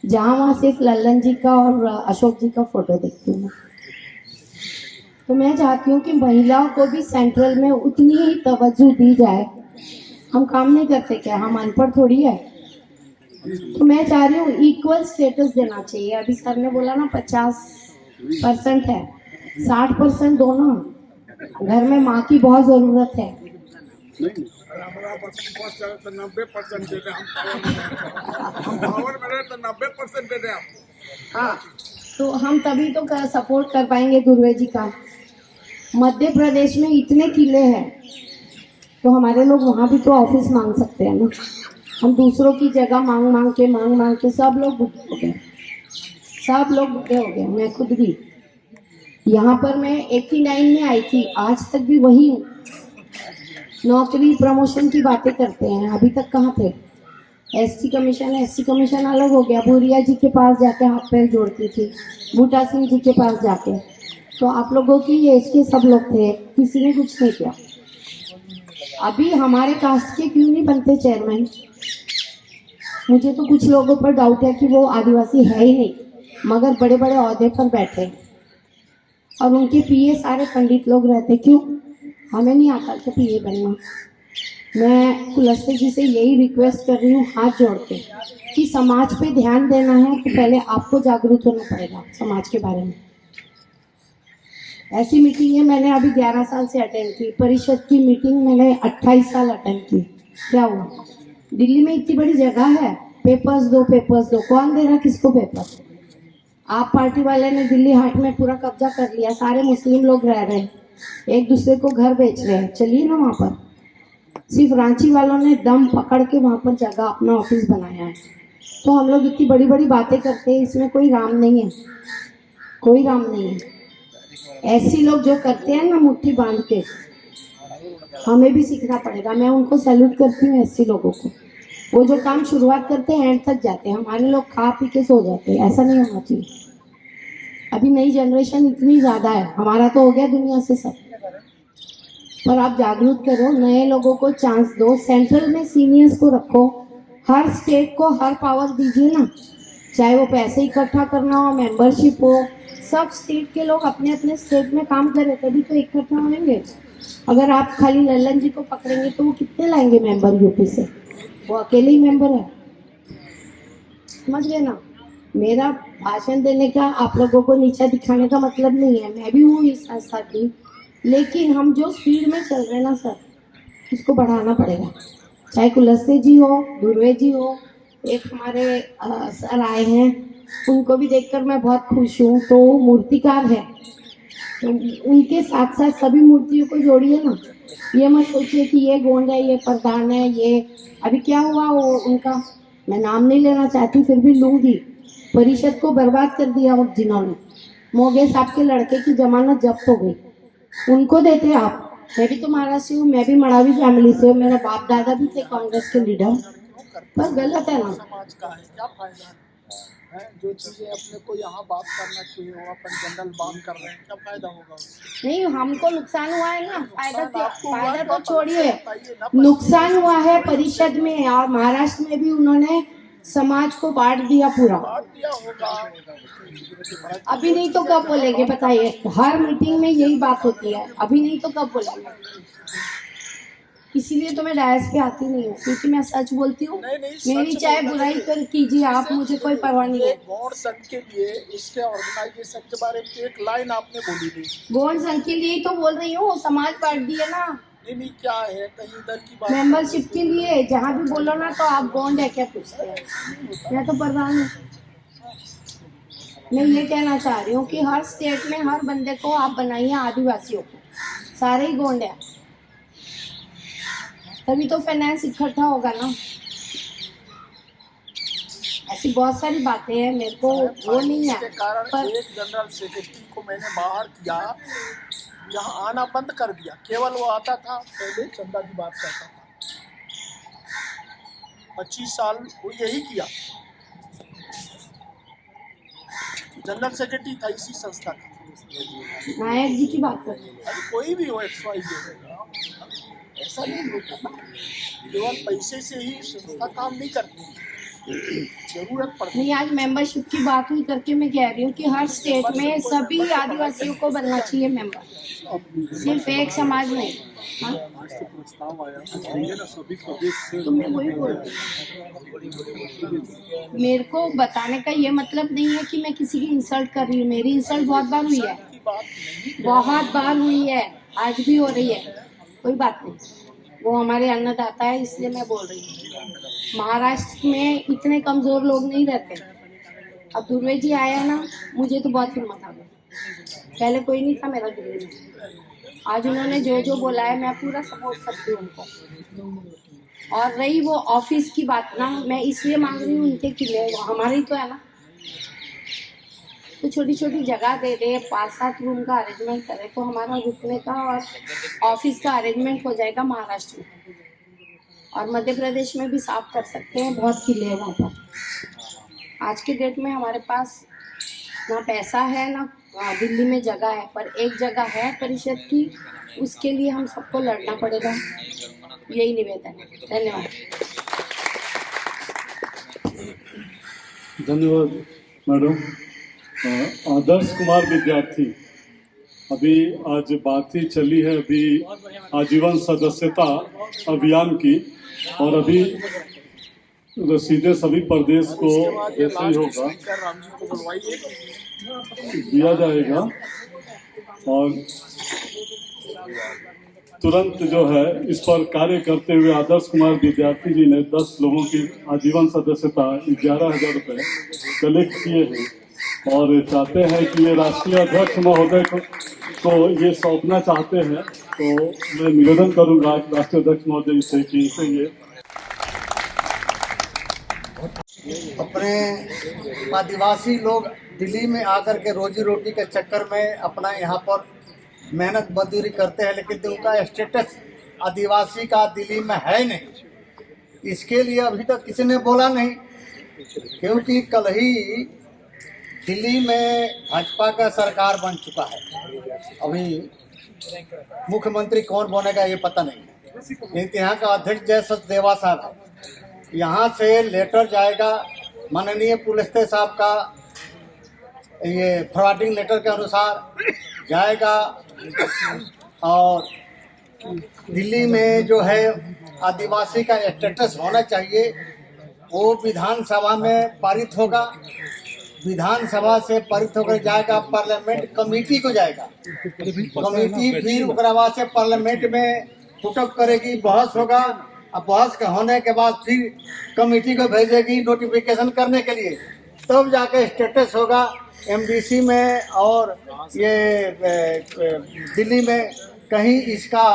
जहाँ वहाँ सिर्फ लल्लन जी का और अशोक जी का फोटो देखती हूँ। तो मैं चाहती हूँ कि महिलाओं को भी सेंट्रल में उतनी ही तवज्जो दी जाए। हम काम नहीं करते क्या? हम अनपढ़ थोड़ी है। तो मैं चाह रही हूँ इक्वल स्टेटस देना चाहिए। अभी सर ने बोला ना 50% है, 60% दो ना। घर में माँ की बहुत जरूरत है। 90% दे दें हम पावर में रहे तो 90% दे दें हम। हाँ, तो हम तभी तो सपोर्ट कर पाएंगे दुर्वे जी का। मध्य प्रदेश में इतने किले हैं, तो हमारे लोग वहाँ भी तो ऑफिस मांग सकते हैं ना। हम दूसरों की जगह मांग के सब लोग बुढ़े हो गए, सब लोग बुढ़े हो गए। मैं खुद भी यहाँ पर मैं 89 में आई थी, आज तक भी वही हूँ। नौकरी प्रमोशन की बातें करते हैं, अभी तक कहाँ थे? एससी कमीशन अलग हो गया। भूरिया जी के पास जाके हाथ पैर जोड़ती थी, बूटा सिंह जी के पास जाके। तो आप लोगों की एज के सब लोग थे, किसी ने कुछ नहीं किया। अभी हमारे कास्ट के क्यों नहीं बनते चेयरमैन? मुझे तो कुछ लोगों पर डाउट है कि वो आदिवासी है ही नहीं, मगर बड़े बड़े ओहदे पर बैठे, और उनके पीए सारे पंडित लोग रहते। क्यों? हमें नहीं आता कि पीए बनना। मैं कुलस्ते जी से यही रिक्वेस्ट कर रही हूँ हाथ जोड़ के कि समाज पे ध्यान देना है तो पहले आपको जागरूक होना पड़ेगा समाज के बारे में। ऐसी मीटिंग है मैंने अभी 11 साल से अटेंड की, परिषद की मीटिंग मैंने 28 साल अटेंड की। क्या हुआ? दिल्ली में इतनी बड़ी जगह है, पेपर्स दो, कौन दे रहा किसको पेपर? आप पार्टी वाले ने दिल्ली हाट में पूरा कब्जा कर लिया, सारे मुस्लिम लोग रह रहे हैं, एक दूसरे को घर बेच रहे हैं। चलिए ना वहाँ पर, सिर्फ रांची वालों ने दम पकड़ के वहाँ पर जगह अपना ऑफिस बनाया है। तो हम लोग इतनी बड़ी बड़ी बातें करते हैं, इसमें कोई राम नहीं है, कोई राम नहीं है। ऐसी लोग जो करते हैं ना मुट्ठी बांध के, हमें भी सीखना पड़ेगा। मैं उनको सैल्यूट करती हूँ ऐसे लोगों को। वो जो काम शुरुआत करते हैं एंड तक जाते हैं, हमारे लोग खा पी के सो जाते हैं। ऐसा नहीं होना चाहिए। अभी नई जनरेशन इतनी ज़्यादा है, हमारा तो हो गया दुनिया से सब, पर आप जागरूक करो, नए लोगों को चांस दो। सेंट्रल में सीनियर्स को रखो, हर स्टेट को हर पावर दीजिए ना, चाहे वो पैसे इकट्ठा करना हो, मेंबरशिप हो। सब स्टेट के लोग अपने अपने स्टेट में काम करें, तभी तो इकट्ठा होंगे। अगर आप खाली लल्लन जी को पकड़ेंगे तो वो कितने लाएंगे मेंबर यूपी से? वो अकेले ही मेंबर है। समझ गए ना? मेरा भाषण देने का, आप लोगों को नीचा दिखाने का मतलब नहीं है। मैं भी हूँ इस संस्था की, लेकिन हम जो स्पीड में चल रहे हैं ना सर, इसको बढ़ाना पड़ेगा। चाहे कुलस्ते जी हो, दुर्वे जी हो, एक हमारे सर आए हैं, उनको भी देखकर मैं बहुत खुश हूँ। तो मूर्तिकार है, तो उनके साथ साथ सभी मूर्तियों को जोड़िए ना। ये मत सोचिए कि ये गोंड है, ये प्रधान है, ये अभी क्या हुआ वो उनका, मैं नाम नहीं लेना चाहती फिर भी लूँगी। परिषद को बर्बाद कर दिया वो जिन्होंने, मोगे साहब के लड़के की जमानत जब्त हो गई, उनको देते आप। मैं भी तो महाराष्ट्र हूँ, मैं भी मरावी फैमिली से हूँ, मेरे बाप दादा भी थे कांग्रेस के लीडर, पर गलत है ना। समाज का है, क्या फायदा है? जो चीजें अपने को यहाँ बात करना चाहिए वो अपन जनरल बात कर रहे हैं, क्या फायदा होगा? नहीं, हमको नुकसान हुआ है ना, फायदा तो छोड़िए, नुकसान हुआ है परिषद में, और महाराष्ट्र में भी उन्होंने समाज को बांट दिया पूरा। अभी नहीं तो कब बोलेंगे बताइए? हर मीटिंग में यही बात होती है, अभी नहीं तो कब बोलेंगे? इसीलिए तो मैं डायस पे आती नहीं हूँ, क्योंकि मैं सच बोलती हूँ। मेरी चाहे बुराई कर कीजिए आप, मुझे कोई परवाह नहीं है। गौड़ संघ के लिए इसके ऑर्गेनाइजेशन के बारे में एक लाइन आपने बोली नहीं। गौड़ संघ के लिए तो बोल रही हूँ, समाज बांट दिया ना। नहीं क्या है, कहीं इधर की बात मेंबरशिप के लिए जहाँ भी बोलो ना तो आप गोंड है क्या पूछते हैं? मैं तो प्रधान हूँ। मैं ये कहना चाह रही हूँ कि हर स्टेट में हर बंदे को आप बनाइए आदिवासियों को, सारे ही गोंड है, तभी तो फाइनेंस इकट्ठा होगा ना। ऐसी बहुत सारी बातें हैं, मेरे को वो नहीं है। पर एक जनरल सेक्रेटरी को मैंने बाहर किया, यहाँ आना बंद कर दिया। केवल वो आता था, पहले चंदा की बात करता था। 25 साल वो यही किया, जनरल सेक्रेटरी था इसी संस्था का। नायक जी की बात कर रही हूँ। कोई भी हो, XYZ, ऐसा नहीं होता ना। केवल पैसे से ही संस्था काम नहीं करती, जरूरत पड़ती नहीं। आज मेंबरशिप की बात हुई करके मैं कह रही हूँ कि हर स्टेट में सभी आदिवासियों को बनना चाहिए मेंबर, सिर्फ एक समाज नहीं। हाँ? तो मैं वही बोल रही हूँ, मेरे को बताने का ये मतलब नहीं है कि मैं किसी की इंसल्ट कर रही हूँ। मेरी इंसल्ट बहुत बार हुई है, बहुत बार हुई है, आज भी हो रही है, कोई बात नहीं। वो हमारे अन्नदाता है, इसलिए मैं बोल रही हूँ। महाराष्ट्र में इतने कमज़ोर लोग नहीं रहते। अब दुर्वे जी आया ना, मुझे तो बहुत हिम्मत आ गई। पहले कोई नहीं था मेरा दिल्ली में, आज उन्होंने जो जो बोला है मैं पूरा सपोर्ट करती हूँ उनको। और रही वो ऑफिस की बात ना, मैं इसलिए मांग रही हूँ उनके किले, हमारी तो है ना, तो छोटी छोटी जगह दे दे, 5-7 रूम का अरेंजमेंट करे तो हमारा रुकने का और ऑफिस का अरेंजमेंट हो जाएगा महाराष्ट्र में। और मध्य प्रदेश में भी साफ कर सकते हैं, बहुत किले हैं वहाँ पर। आज के डेट में हमारे पास ना पैसा है ना दिल्ली में जगह है, पर एक जगह है परिषद की, उसके लिए हम सबको लड़ना पड़ेगा। यही निवेदन है। धन्यवाद। धन्यवाद मैडम। आदर्श कुमार विद्यार्थी, अभी आज बात ही चली है अभी आजीवन सदस्यता अभियान की, और अभी रसीदें सभी प्रदेश को जैसे ही होगा दिया जाएगा और तुरंत जो है इस पर कार्य करते हुए आदर्श कुमार विद्यार्थी जी ने 10 लोगों की आजीवन सदस्यता 11,000 रुपये कलेक्ट किए हैं और चाहते हैं कि ये राष्ट्रीय अध्यक्ष महोदय को ये सौंपना चाहते हैं। तो मैं निवेदन करूंगा राष्ट्रीय अध्यक्ष महोदय से कि इसे ये अपने आदिवासी लोग दिल्ली में आकर के रोजी रोटी के चक्कर में अपना यहाँ पर मेहनत मजदूरी करते हैं, लेकिन उनका स्टेटस आदिवासी का दिल्ली में है नहीं। इसके लिए अभी तक किसी ने बोला नहीं, क्योंकि कल ही दिल्ली में भाजपा का सरकार बन चुका है। अभी मुख्यमंत्री कौन बनेगा ये पता नहीं है, लेकिन यहाँ का अध्यक्ष जय सचदेवा साहब है। यहाँ से लेटर जाएगा माननीय पुलिस साहब का, ये फॉरवर्डिंग लेटर के अनुसार जाएगा और दिल्ली में जो है आदिवासी का स्टेटस होना चाहिए वो विधानसभा में पारित होगा। विधानसभा से पारित होकर जाएगा पार्लियामेंट कमेटी को जाएगा। कमेटी फिर उसके बाद से पार्लियामेंट में पुटअप करेगी, बहस होगा और बहस के होने के बाद फिर कमेटी को भेजेगी नोटिफिकेशन करने के लिए, तब जाके स्टेटस होगा एमडीसी में और ये दिल्ली में कहीं इसका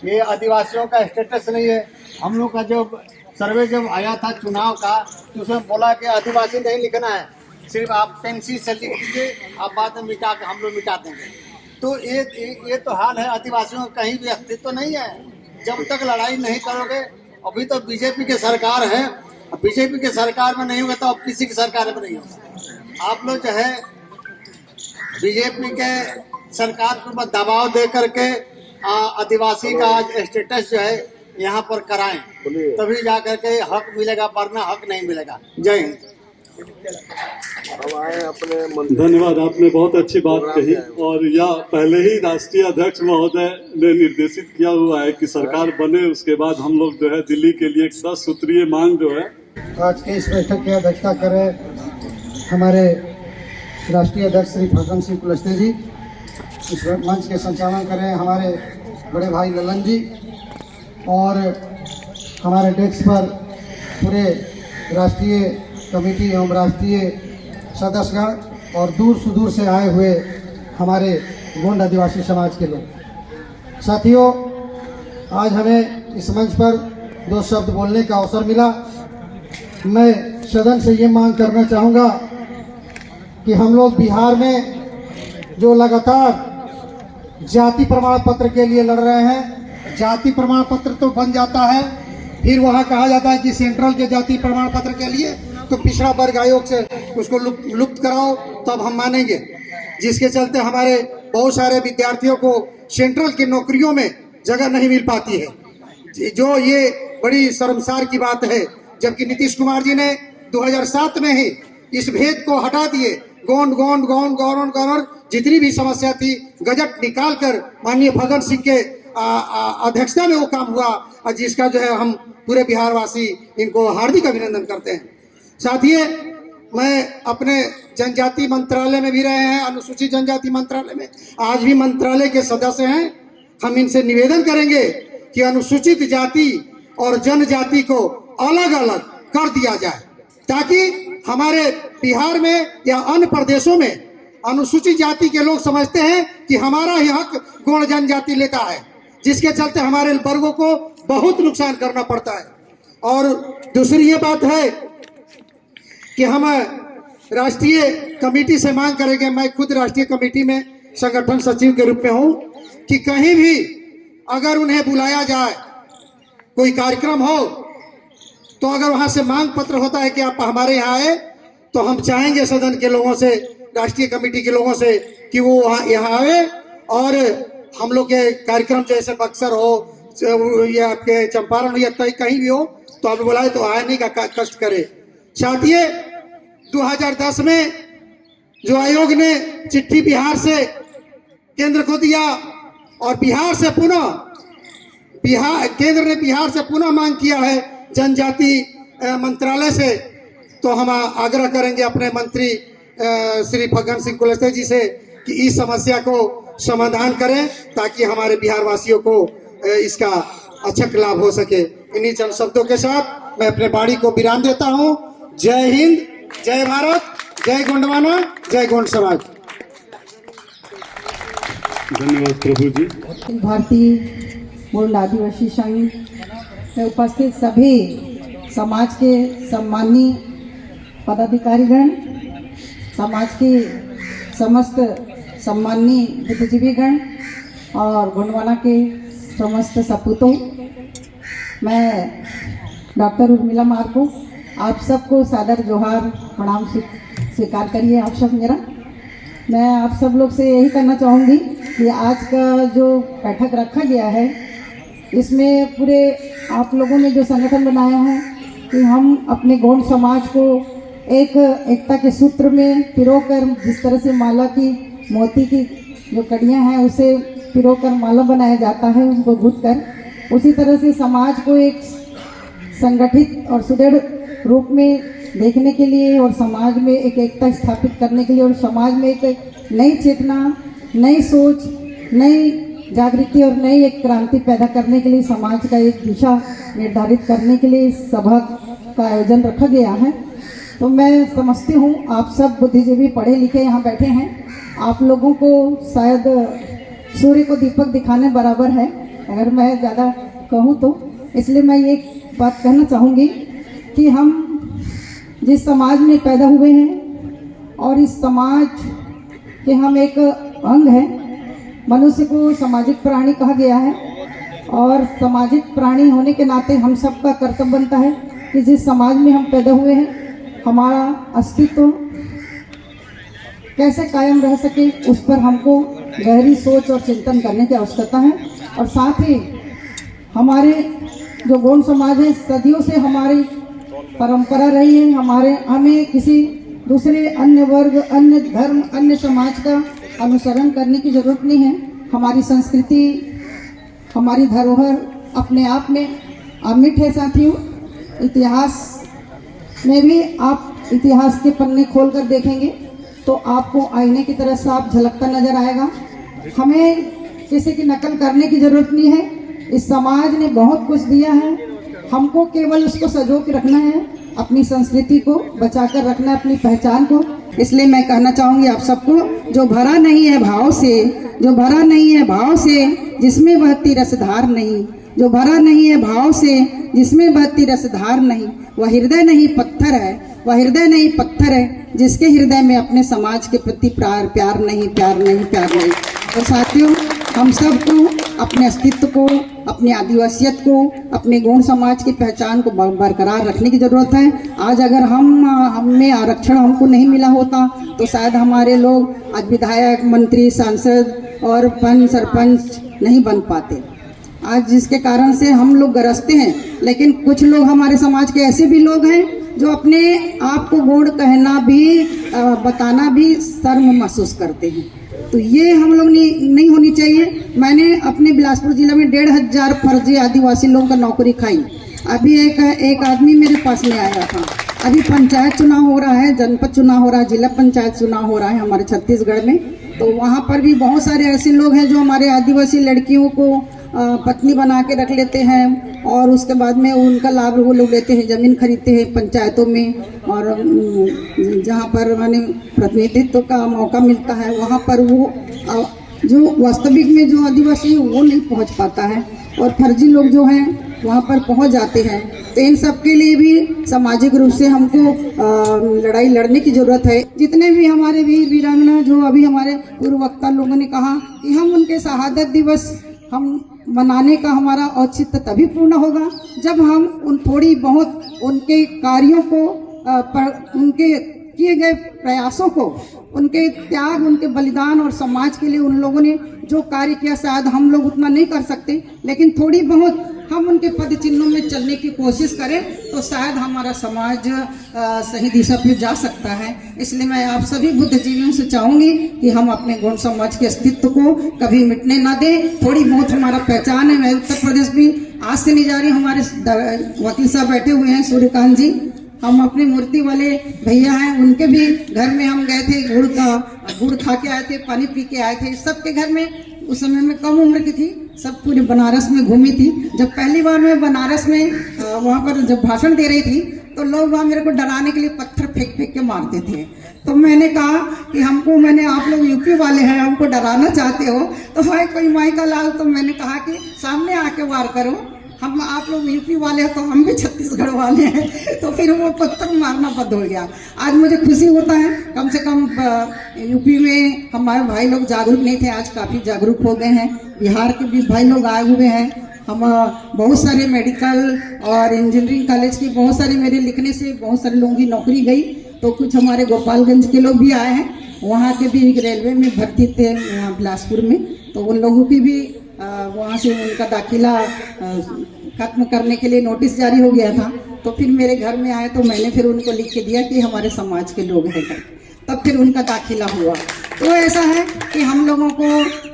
ये आदिवासियों का स्टेटस नहीं है। हम लोग का जो सर्वे जब आया था चुनाव का तो उसमें बोला कि आदिवासी नहीं लिखना है, सिर्फ आप पेंसिल से लिख दीजिए, आप बाद में मिटा के हम लोग मिटा देंगे। तो ये तो हाल है, आदिवासियों का कहीं भी अस्तित्व नहीं है जब तक लड़ाई नहीं करोगे। अभी तो बीजेपी की सरकार है, बीजेपी की सरकार में नहीं होगा तो अब किसी की सरकार में नहीं होगा। आप लोग जो है बीजेपी के सरकार के ऊपर दबाव दे करके आदिवासी का स्टेटस जो है यहाँ पर कराएं, तभी जा करके हक मिलेगा, वरना हक नहीं मिलेगा। जय हिंद। धन्यवाद, आपने बहुत अच्छी बात कही और यह पहले ही राष्ट्रीय अध्यक्ष महोदय ने निर्देशित किया हुआ है कि सरकार बने उसके बाद हम लोग जो है दिल्ली के लिए एक 10 सूत्रीय मांग जो है आज के इस बैठक की अध्यक्षता करें हमारे राष्ट्रीय अध्यक्ष श्री फग्गन सिंह कुलस्ते जी। इस मंच के संचालन करें हमारे बड़े भाई ललन जी और हमारे डेस्क पर पूरे राष्ट्रीय कमेटी एवं राष्ट्रीय सदस्यगण और दूर सुदूर से आए हुए हमारे गोंड आदिवासी समाज के लोग। साथियों, आज हमें इस मंच पर 2 शब्द बोलने का अवसर मिला। मैं सदन से ये मांग करना चाहूँगा कि हम लोग बिहार में जो लगातार जाति प्रमाण पत्र के लिए लड़ रहे हैं, जाति प्रमाण पत्र तो बन जाता है, फिर वहाँ कहा जाता है कि सेंट्रल के जाति प्रमाण पत्र के लिए तो पिछड़ा वर्ग आयोग से उसको लुप्त कराओ तब हम मानेंगे, जिसके चलते हमारे बहुत सारे विद्यार्थियों को सेंट्रल की नौकरियों में जगह नहीं मिल पाती है, जो ये बड़ी शर्मसार की बात है। जबकि नीतीश कुमार जी ने 2007 में ही इस भेद को हटा दिए। गोंड गोंड गोंड गौरव गौरव जितनी भी समस्या थी गजट निकाल कर माननीय फग्गन सिंह के अध्यक्षता में वो काम हुआ और जिसका जो है हम पूरे बिहारवासी इनको हार्दिक अभिनंदन करते हैं। साथियों, मैं अपने जनजाति मंत्रालय में भी रहे हैं, अनुसूचित जनजाति मंत्रालय में आज भी मंत्रालय के सदस्य हैं। हम इनसे निवेदन करेंगे कि अनुसूचित जाति और जनजाति को अलग अलग कर दिया जाए, ताकि हमारे बिहार में या अन्य प्रदेशों में अनुसूचित जाति के लोग समझते हैं कि हमारा ही हक गौड़ जनजाति लेता है, जिसके चलते हमारे वर्गों को बहुत नुकसान करना पड़ता है। और दूसरी ये बात है कि हम राष्ट्रीय कमेटी से मांग करेंगे, मैं खुद राष्ट्रीय कमेटी में संगठन सचिव के रूप में हूं, कि कहीं भी अगर उन्हें बुलाया जाए, कोई कार्यक्रम हो, तो अगर वहां से मांग पत्र होता है कि आप हमारे यहाँ आए, तो हम चाहेंगे सदन के लोगों से, राष्ट्रीय कमेटी के लोगों से कि वो वहाँ यहाँ आए और हम लोग के कार्यक्रम जैसे बक्सर हो या आपके चंपारण या कहीं भी हो तो आप बुलाए तो आने का कष्ट करे। साथियों, 2010 में जो आयोग ने चिट्ठी बिहार से केंद्र को दिया और केंद्र ने बिहार से पुनः मांग किया है जनजाति मंत्रालय से, तो हम आग्रह करेंगे अपने मंत्री श्री फग्गन सिंह कुलस्ते जी से कि इस समस्या को समाधान करें ताकि हमारे बिहार वासियों को इसका अच्छा लाभ हो सके। इन्हीं चंद शब्दों के साथ मैं अपने वाणी को विराम देता हूँ। जय हिंद, जय भारत, जय गोंडवाना, जय गोंड समाज। धन्यवाद प्रभु जी। भारतीय गोंड आदिवासी संघ में उपस्थित सभी समाज के सम्मानीय पदाधिकारीगण, समाज के समस्त सम्मानीय बुद्धिजीवीगण और गोंडवाना के समस्त सपूतों, मैं डॉक्टर उर्मिला मार्को आप सबको सादर जोहार प्रणाम स्वीकार करिए आप सब मेरा। मैं आप सब लोग से यही करना चाहूँगी कि आज का जो बैठक रखा गया है इसमें पूरे आप लोगों ने जो संगठन बनाया है कि हम अपने गोंड समाज को एकता के सूत्र में पिरोकर, जिस तरह से माला की मोती की जो कड़ियाँ हैं उसे पिरोकर माला बनाया जाता है उनको गूंथ कर, उसी तरह से समाज को एक संगठित और सुदृढ़ रूप में देखने के लिए और समाज में एक एकता स्थापित करने के लिए और समाज में एक नई चेतना, नई सोच, नई जागृति और नई एक क्रांति पैदा करने के लिए समाज का एक दिशा निर्धारित करने के लिए इस सभा का आयोजन रखा गया है। तो मैं समझती हूँ आप सब बुद्धिजीवी पढ़े लिखे यहाँ बैठे हैं, आप लोगों को शायद सूर्य को दीपक दिखाने बराबर है अगर मैं ज़्यादा कहूँ तो। इसलिए मैं ये बात कहना चाहूँगी कि हम जिस समाज में पैदा हुए हैं और इस समाज के हम एक अंग हैं। मनुष्य को सामाजिक प्राणी कहा गया है और सामाजिक प्राणी होने के नाते हम सबका कर्तव्य बनता है कि जिस समाज में हम पैदा हुए हैं हमारा अस्तित्व कैसे कायम रह सके उस पर हमको गहरी सोच और चिंतन करने की आवश्यकता है। और साथ ही हमारे जो गोंड समाज है सदियों से हमारी परंपरा रही है, हमें किसी दूसरे अन्य वर्ग, अन्य धर्म, अन्य समाज का अनुसरण करने की जरूरत नहीं है। हमारी संस्कृति, हमारी धरोहर अपने आप में अमिट है। साथियों, इतिहास में भी आप इतिहास के पन्ने खोलकर देखेंगे तो आपको आईने की तरह साफ झलकता नजर आएगा। हमें किसी की नकल करने की जरूरत नहीं है। इस समाज ने बहुत कुछ दिया है, हमको केवल उसको संजो के रखना है, अपनी संस्कृति को बचाकर रखना है, अपनी पहचान को। इसलिए मैं कहना चाहूँगी आप सबको, जो भरा नहीं है भाव से, जो भरा नहीं है भाव से जिसमें बहती रसधार नहीं, जो भरा नहीं है भाव से जिसमें बहती रसधार नहीं, वह हृदय नहीं पत्थर है, वह हृदय नहीं पत्थर है जिसके हृदय में अपने समाज के प्रति प्यार नहीं, प्यार नहीं, प्यार नहीं। और साथियों, हम सबको अपने अस्तित्व को, अपनी आदिवासियत को, अपने गोंड समाज की पहचान को बरकरार रखने की ज़रूरत है। आज अगर हमें आरक्षण हमको नहीं मिला होता तो शायद हमारे लोग आज विधायक, मंत्री, सांसद और पंच, सरपंच नहीं बन पाते आज, जिसके कारण से हम लोग गरजते हैं। लेकिन कुछ लोग हमारे समाज के ऐसे भी लोग हैं जो अपने आप को गोंड कहना भी, बताना भी शर्म महसूस करते हैं। तो ये हम लोग नहीं होनी चाहिए। मैंने अपने बिलासपुर जिला में 1500 फर्जी आदिवासी लोगों का नौकरी खाई। अभी एक आदमी मेरे पास में आया था। अभी पंचायत चुनाव हो रहा है, जनपद चुनाव हो रहा है, जिला पंचायत चुनाव हो रहा है हमारे छत्तीसगढ़ में। तो वहाँ पर भी बहुत सारे ऐसे लोग हैं जो हमारे आदिवासी लड़कियों को पत्नी बना के रख लेते हैं और उसके बाद में उनका लाभ वो लोग लेते हैं, ज़मीन खरीदते हैं पंचायतों में। और जहाँ पर माने प्रतिनिधित्व का मौका मिलता है वहाँ पर वो जो वास्तविक में जो आदिवासी है वो नहीं पहुँच पाता है और फर्जी लोग जो हैं वहाँ पर पहुँच जाते हैं। तो इन सब के लिए भी सामाजिक रूप से हमको लड़ाई लड़ने की ज़रूरत है। जितने भी हमारे वीर वीरांगना, जो अभी हमारे पूर्व वक्ता लोगों ने कहा कि हम उनके शहादत दिवस हम मनाने का हमारा औचित्य तभी पूर्ण होगा जब हम उन थोड़ी बहुत उनके कार्यों को, उनके किए गए प्रयासों को, उनके त्याग, उनके बलिदान और समाज के लिए उन लोगों ने जो कार्य किया, शायद हम लोग उतना नहीं कर सकते, लेकिन थोड़ी बहुत हम उनके पद चिन्हों में चलने की कोशिश करें तो शायद हमारा समाज सही दिशा पे जा सकता है। इसलिए मैं आप सभी बुद्धिजीवियों से चाहूँगी कि हम अपने गोंड समाज के अस्तित्व को कभी मिटने ना दें। थोड़ी बहुत हमारा पहचान है। मैं उत्तर प्रदेश भी आज से नहीं जा रही, हमारे वकील साहब बैठे हुए हैं सूर्यकांत जी, हम अपनी मूर्ति वाले भैया हैं, उनके भी घर में हम गए थे, गुड़ खा के आए थे, पानी पी के आए थे। सबके घर में उस समय में कम उम्र की थी, सब पूरे बनारस में घूमी थी। जब पहली बार मैं बनारस में वहाँ पर जब भाषण दे रही थी तो लोग वहाँ मेरे को डराने के लिए पत्थर फेंक फेंक के मारते थे। तो मैंने कहा कि मैंने आप लोग यूपी वाले हैं, हमको डराना चाहते हो तो भाई कोई माई का लाल, तो मैंने कहा कि सामने आके वार करो, हम आप लोग यूपी वाले हैं तो हम भी छत्तीसगढ़ वाले हैं। तो फिर वो पत्थर मारना बंद हो गया। आज मुझे खुशी होता है, कम से कम यूपी में हमारे भाई लोग जागरूक नहीं थे, आज काफ़ी जागरूक हो गए हैं। बिहार के भी भाई लोग आए हुए हैं। हम बहुत सारे मेडिकल और इंजीनियरिंग कॉलेज की बहुत सारी, मेरे लिखने से बहुत सारे लोगों की नौकरी गई, तो कुछ हमारे गोपालगंज के लोग भी आए हैं, वहाँ के भी रेलवे में भर्ती थे वहाँ बिलासपुर में, तो उन लोगों की भी वहाँ से उनका दाखिला खत्म करने के लिए नोटिस जारी हो गया था। तो फिर मेरे घर में आए तो मैंने फिर उनको लिख के दिया कि हमारे समाज के लोग हैं, तब फिर उनका दाखिला हुआ। तो ऐसा है कि हम लोगों को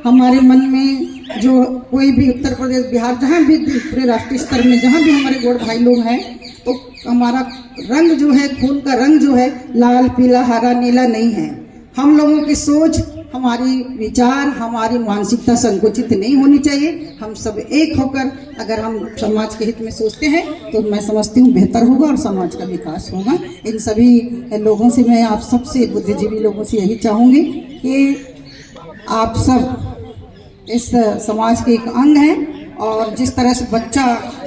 हमारे मन में जो कोई भी उत्तर प्रदेश, बिहार, जहाँ भी पूरे राष्ट्रीय स्तर में जहाँ भी हमारे गोड़ भाई लोग हैं, तो हमारा रंग जो है, खून का रंग जो है लाल पीला हरा नीला नहीं है। हम लोगों की सोच, हमारी विचार, हमारी मानसिकता संकुचित नहीं होनी चाहिए। हम सब एक होकर अगर हम समाज के हित में सोचते हैं तो मैं समझती हूँ बेहतर होगा और समाज का विकास होगा। इन सभी लोगों से, मैं आप सबसे, बुद्धिजीवी लोगों से यही चाहूँगी कि आप सब इस समाज के एक अंग हैं, और जिस तरह से बच्चा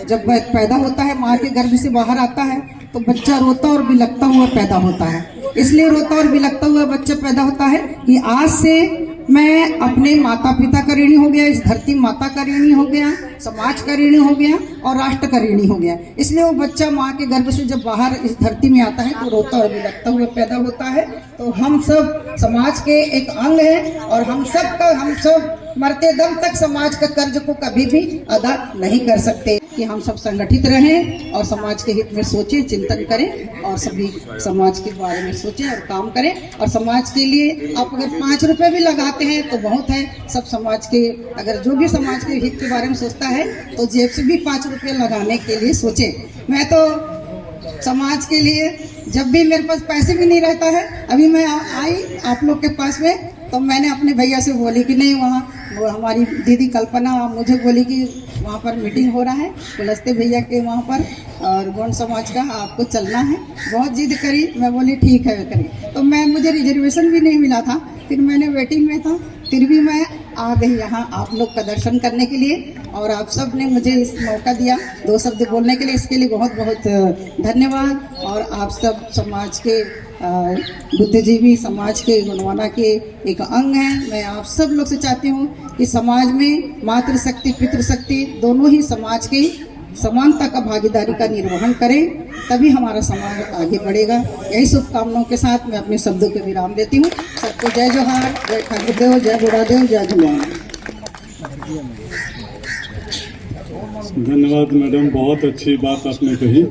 जब पैदा होता है, माँ के गर्भ से बाहर आता है, तो बच्चा रोता और बिलखता हुआ पैदा होता है। इसलिए रोता और बिलखता हुआ बच्चा पैदा होता है कि आज से मैं अपने माता पिता का ऋणी हो गया, इस धरती माता का ऋणी हो गया, समाज का ऋणी हो गया और राष्ट्र का ऋणी हो गया। इसलिए वो बच्चा माँ के गर्भ से जब बाहर इस धरती में आता है तो रोता और बिलखता हुआ पैदा होता है। तो हम सब समाज के एक अंग हैं, और हम सब मरते दम तक समाज का कर्ज को कभी भी अदा नहीं कर सकते। कि हम सब संगठित रहें और समाज के हित में सोचें, चिंतन करें, और सभी समाज के बारे में सोचें और काम करें। और समाज के लिए आप अगर 5 रुपए भी लगाते हैं तो बहुत है। सब समाज के, अगर जो भी समाज के हित के बारे में सोचता है तो जेब से भी 5 रुपये लगाने के लिए सोचें। मैं तो समाज के लिए, जब भी मेरे पास पैसे भी नहीं रहता है, अभी मैं आई आप लोग के पास में, तो मैंने अपने भैया से बोली कि नहीं, वहाँ वो हमारी दीदी कल्पना मुझे बोली कि वहाँ पर मीटिंग हो रहा है कुलस्ते भैया के वहाँ पर, और गौंड समाज का, आपको चलना है। बहुत जिद करी, मैं बोली ठीक है करी। तो मुझे रिजर्वेशन भी नहीं मिला था, फिर मैंने वेटिंग में था, फिर भी मैं आ गई यहाँ आप लोग का दर्शन करने के लिए, और आप सब ने मुझे इस मौका दिया 2 शब्द बोलने के लिए, इसके लिए बहुत बहुत धन्यवाद। और आप सब समाज के बुद्धिजीवी, समाज के गुणवाना के एक अंग हैं। मैं आप सब लोग से चाहती हूँ कि समाज में मातृशक्ति पितृशक्ति दोनों ही समाज की समानता का भागीदारी का निर्वहन करें, तभी हमारा समाज आगे बढ़ेगा। यही शुभकामनाओं के साथ मैं अपने शब्दों के विराम देती हूँ। सबको जय जोहार, जय ठाकुरदेव, जय बुढ़ादेव, जय झूलेलाल। धन्यवाद मैडम, बहुत अच्छी बात आपने कही,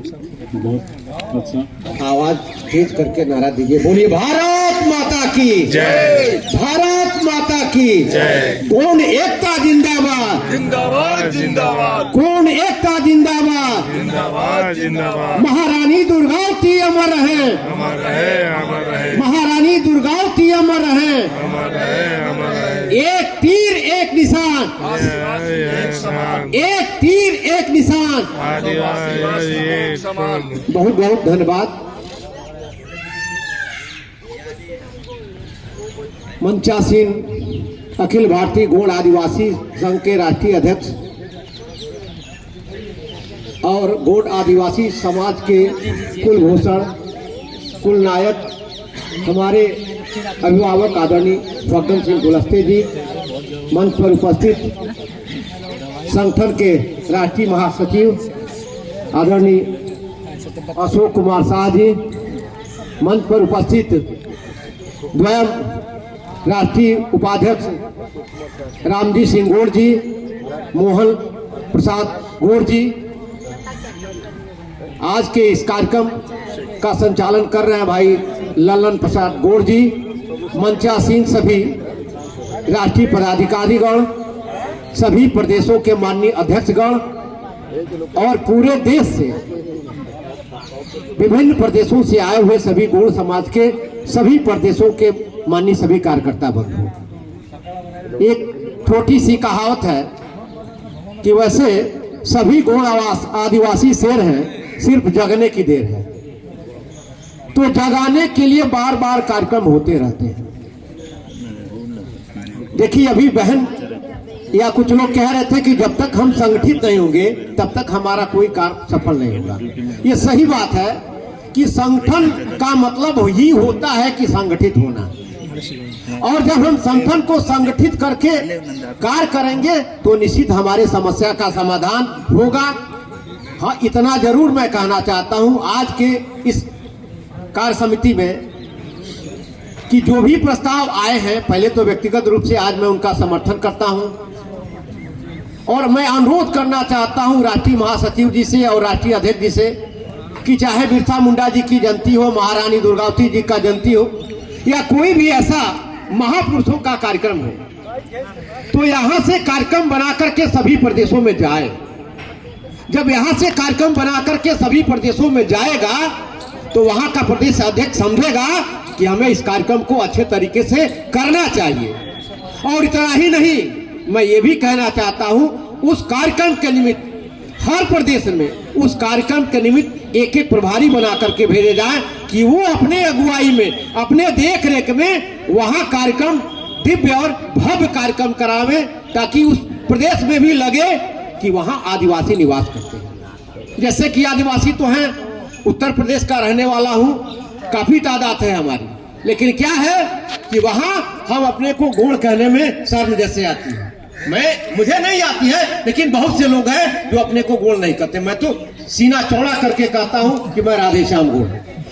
बहुत अच्छा। आवाज तेज करके नारा दीजिए, बोलिए भारत माता की जय, भारत माता की जय। गौंड एकता जिंदाबाद, जिंदाबाद जिंदाबाद, गौंड एकता जिंदाबाद, जिंदाबाद जिंदाबाद। महारानी दुर्गावती अमर रहे, अमर रहे, अमर रहे, महारानी दुर्गावती अमर रहे, अमर रहे, अमर रहे। एक तीर एक निशान, एक तीर एक निशान। आदिवासी एक समान। बहुत बहुत धन्यवाद। मंचासीन अखिल भारतीय गौड़ आदिवासी संघ के राष्ट्रीय अध्यक्ष और गौड़ आदिवासी समाज के कुलभूषण, कुल नायक, हमारे अभिभावक आदरणीय फग्गन सिंह कुलस्ते जी, मंच पर उपस्थित संगठन के राष्ट्रीय महासचिव आदरणीय अशोक कुमार शाह जी, मंच पर उपस्थित द्वयम राष्ट्रीय उपाध्यक्ष रामजी सिंह गौड़ जी, मोहन प्रसाद गौड़ जी, आज के इस कार्यक्रम का संचालन कर रहे हैं भाई ललन प्रसाद गौड़ जी, मंचासीन सभी राष्ट्रीय पदाधिकारीगण, सभी प्रदेशों के माननीय अध्यक्षगण, और पूरे देश से विभिन्न प्रदेशों से आए हुए सभी गौड़ समाज के सभी प्रदेशों के माननीय सभी कार्यकर्ता बंधु, एक छोटी सी कहावत है कि वैसे सभी गौड़ आदिवासी शेर हैं, सिर्फ जगने की देर है। तो जगाने के लिए बार बार कार्यक्रम होते रहते हैं। देखिए अभी बहन या कुछ लोग कह रहे थे कि जब तक हम संगठित नहीं होंगे तब तक हमारा कोई कार्य सफल नहीं होगा। ये सही बात है कि संगठन का मतलब ही होता है कि संगठित होना, और जब हम संगठन को संगठित करके कार्य करेंगे तो निश्चित हमारे समस्या का समाधान होगा। हाँ, इतना जरूर मैं कहना चाहता हूं आज के इस कार्य समिति में कि जो भी प्रस्ताव आए हैं, पहले तो व्यक्तिगत रूप से आज मैं उनका समर्थन करता हूं, और मैं अनुरोध करना चाहता हूं राष्ट्रीय महासचिव जी से और राष्ट्रीय अध्यक्ष जी से कि चाहे बिरसा मुंडा जी की जयंती हो, महारानी दुर्गावती जी का जयंती हो, या कोई भी ऐसा महापुरुषों का कार्यक्रम हो, तो यहाँ से कार्यक्रम बना करके सभी प्रदेशों में जाए। जब यहाँ से कार्यक्रम बना करके सभी प्रदेशों में जाएगा तो वहाँ का प्रदेश अध्यक्ष समझेगा कि हमें इस कार्यक्रम को अच्छे तरीके से करना चाहिए। और इतना ही नहीं, मैं ये भी कहना चाहता हूँ उस कार्यक्रम के निमित्त हर प्रदेश में उस कार्यक्रम के निमित्त एक एक प्रभारी बना करके भेजे जाए कि वो अपने अगुवाई में, अपने देख रेख में वहाँ कार्यक्रम दिव्य और भव्य कार्यक्रम करावे, ताकि उस प्रदेश में भी लगे कि वहाँ आदिवासी निवास करते हैं। जैसे कि आदिवासी तो हैं, उत्तर प्रदेश का रहने वाला हूँ, काफी तादाद है हमारी, लेकिन क्या है कि वहाँ हम अपने को गौड़ कहने में शर्म जैसे आती है। मुझे नहीं आती है, लेकिन बहुत से लोग हैं जो अपने को गौड़ नहीं कहते। मैं तो सीना चौड़ा करके कहता हूँ कि मैं राधे श्याम गौड़,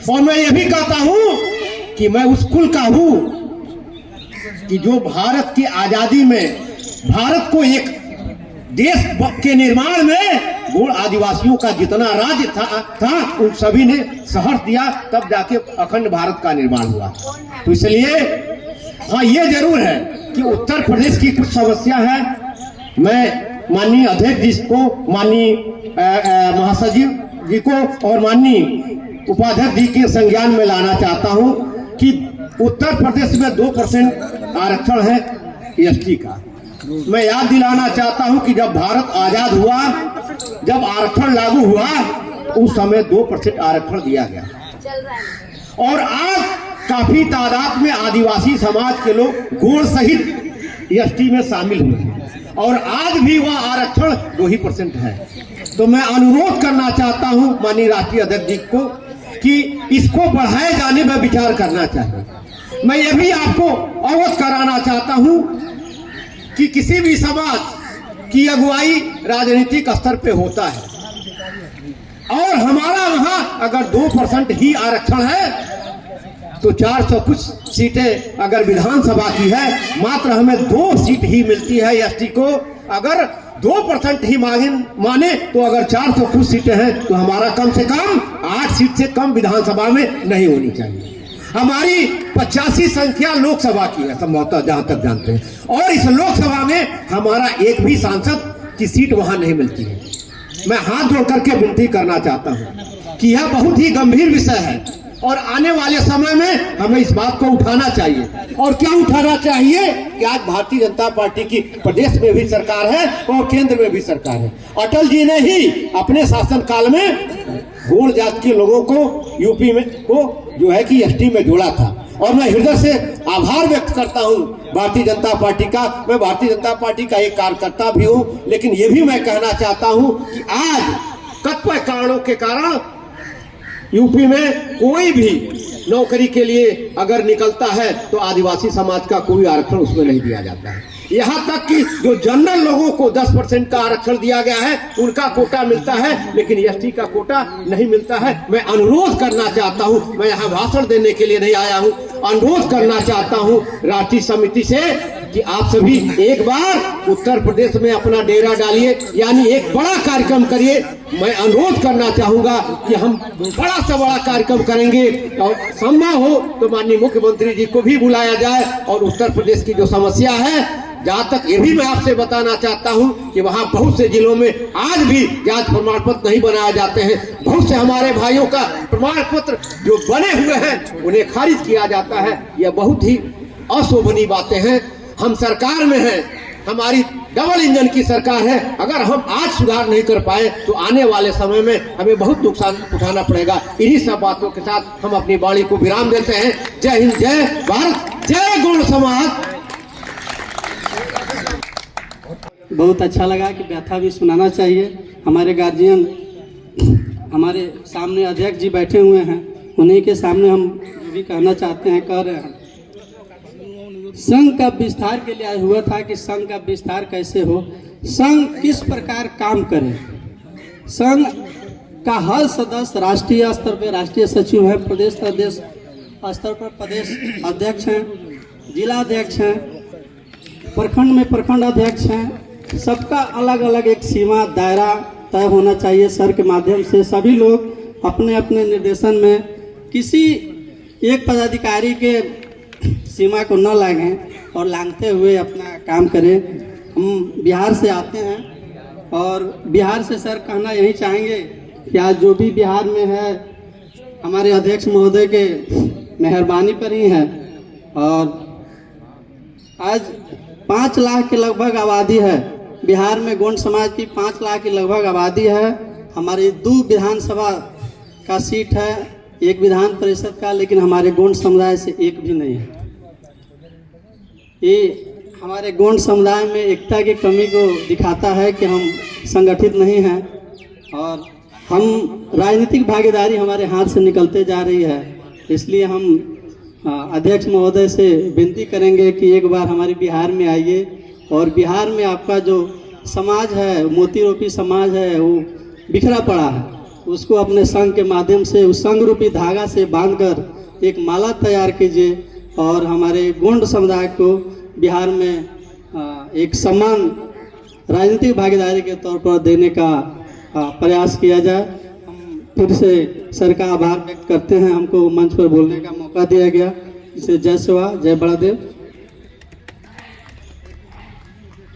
और मैं ये भी कहता हूँ कि मैं उस कुल का हूँ कि जो भारत की आजादी में, भारत को एक देश के निर्माण में गौड़ आदिवासियों का जितना राज्य था उन सभी ने सहर्ष दिया, तब जाके अखंड भारत का निर्माण हुआ। तो इसलिए हाँ, ये जरूर है कि उत्तर प्रदेश की कुछ समस्या है। मैं माननीय अध्यक्ष जी को, माननीय महासचिव जी को और माननीय उपाध्यक्ष जी के संज्ञान में लाना चाहता हूं कि उत्तर प्रदेश में 2% आरक्षण है एसटी का। मैं याद दिलाना चाहता हूं कि जब भारत आजाद हुआ, जब आरक्षण लागू हुआ, उस समय 2% आरक्षण दिया गया, और आज काफी तादाद में आदिवासी समाज के लोग गौड़ सहित एसटी में शामिल हुए हैं, और आज भी वह आरक्षण 2% है। तो मैं अनुरोध करना चाहता हूं माननीय राष्ट्रीय अध्यक्ष जी को कि इसको बढ़ाए जाने में विचार करना चाहिए। मैं ये भी आपको अवगत कराना चाहता हूं कि किसी भी समाज की अगुवाई राजनीतिक स्तर पे होता है, और हमारा वहां अगर 2% ही आरक्षण है तो 400 कुछ सीटें अगर विधानसभा की है, मात्र हमें 2 सीट ही मिलती है एसटी को। अगर 2% ही माने तो अगर 400 कुछ सीटें हैं तो हमारा कम से कम 8 सीट से कम विधानसभा में नहीं होनी चाहिए। हमारी 85 संख्या लोकसभा की है संभवतः, जहां तक जानते हैं, और इस लोकसभा में हमारा एक भी सांसद की सीट वहां नहीं मिलती है। मैं हाथ जोड़ करके विनती करना चाहता हूं कि यह बहुत ही गंभीर विषय है, और आने वाले समय में हमें इस बात को उठाना चाहिए। और क्या उठाना चाहिए कि आज भारतीय जनता पार्टी की प्रदेश में भी सरकार है और केंद्र में भी सरकार है। अटल जी ने ही अपने शासन काल में गौड़ जात के लोगों को यूपी में को जो है कि एसटी में जोड़ा था, और मैं हृदय से आभार व्यक्त करता हूं भारतीय जनता पार्टी का। मैं भारतीय जनता पार्टी का एक कार्यकर्ता भी हूं, लेकिन ये भी मैं कहना चाहता हूं कि आज कतिपय कारणों के कारण यूपी में कोई भी नौकरी के लिए अगर निकलता है तो आदिवासी समाज का कोई आरक्षण उसमें नहीं दिया जाता है। यहाँ तक कि जो जनरल लोगों को 10% का आरक्षण दिया गया है, उनका कोटा मिलता है, लेकिन एसटी का कोटा नहीं मिलता है। मैं अनुरोध करना चाहता हूँ, मैं यहाँ भाषण देने के लिए नहीं आया हूँ, अनुरोध करना चाहता हूँ राष्ट्रीय समिति से कि आप सभी एक बार उत्तर प्रदेश में अपना डेरा डालिए, यानी एक बड़ा कार्यक्रम करिए। मैं अनुरोध करना चाहूंगा कि हम बड़ा से बड़ा कार्यक्रम करेंगे, और संभव हो तो माननीय मुख्यमंत्री जी को भी बुलाया जाए, और उत्तर प्रदेश की जो समस्या है जहाँ तक ये भी मैं आपसे बताना चाहता हूँ कि वहाँ बहुत से जिलों में आज भी जाति प्रमाण पत्र नहीं बनाए जाते हैं। बहुत से हमारे भाइयों का प्रमाण पत्र जो बने हुए हैं उन्हें खारिज किया जाता है। यह बहुत ही अशोभनीय बातें हैं। हम सरकार में हैं, हमारी डबल इंजन की सरकार है। अगर हम आज सुधार नहीं कर पाए तो आने वाले समय में हमें बहुत नुकसान उठाना पड़ेगा। इन्हीं सब बातों के साथ हम अपनी वाणी को विराम देते हैं। जय हिंद, जय भारत, जय गौड़ समाज। बहुत अच्छा लगा कि व्यथा भी सुनाना चाहिए। हमारे गार्जियन हमारे सामने अध्यक्ष जी बैठे हुए हैं, उन्हीं के सामने हम जो भी कहना चाहते हैं कह रहे हैं। संघ का विस्तार के लिए हुआ था कि संघ का विस्तार कैसे हो, संघ किस प्रकार काम करे। संघ का हर सदस्य राष्ट्रीय स्तर पर राष्ट्रीय सचिव है, प्रदेश अध्यक्ष स्तर पर प्रदेश अध्यक्ष हैं, जिला अध्यक्ष हैं, प्रखंड में प्रखंड अध्यक्ष हैं। सबका अलग अलग एक सीमा दायरा तय होना चाहिए। सर के माध्यम से सभी लोग अपने अपने निर्देशन में किसी एक पदाधिकारी के सीमा को न लांघें और लांघते हुए अपना काम करें। हम बिहार से आते हैं और बिहार से सर कहना यही चाहेंगे कि आज जो भी बिहार में है हमारे अध्यक्ष महोदय के मेहरबानी पर ही है। और आज 5 लाख के लगभग आबादी है बिहार में। गोंड समाज की 5 लाख की लगभग आबादी है। हमारी 2 विधानसभा का सीट है, 1 विधान परिषद का, लेकिन हमारे गोंड समुदाय से एक भी नहीं है। ये हमारे गोंड समुदाय में एकता की कमी को दिखाता है कि हम संगठित नहीं हैं और हम राजनीतिक भागीदारी हमारे हाथ से निकलते जा रही है। इसलिए हम अध्यक्ष महोदय से विनती करेंगे कि एक बार हमारे बिहार में आइए और बिहार में आपका जो समाज है, मोती रूपी समाज है, वो बिखरा पड़ा है, उसको अपने संघ के माध्यम से उस संघ रूपी धागा से बांधकर एक माला तैयार कीजिए और हमारे गोंड समुदाय को बिहार में एक समान राजनीतिक भागीदारी के तौर पर देने का प्रयास किया जाए। हम फिर से सर का आभार व्यक्त करते हैं, हमको मंच पर बोलने का मौका दिया गया। इसे जय सेवा, जय बड़ादेव।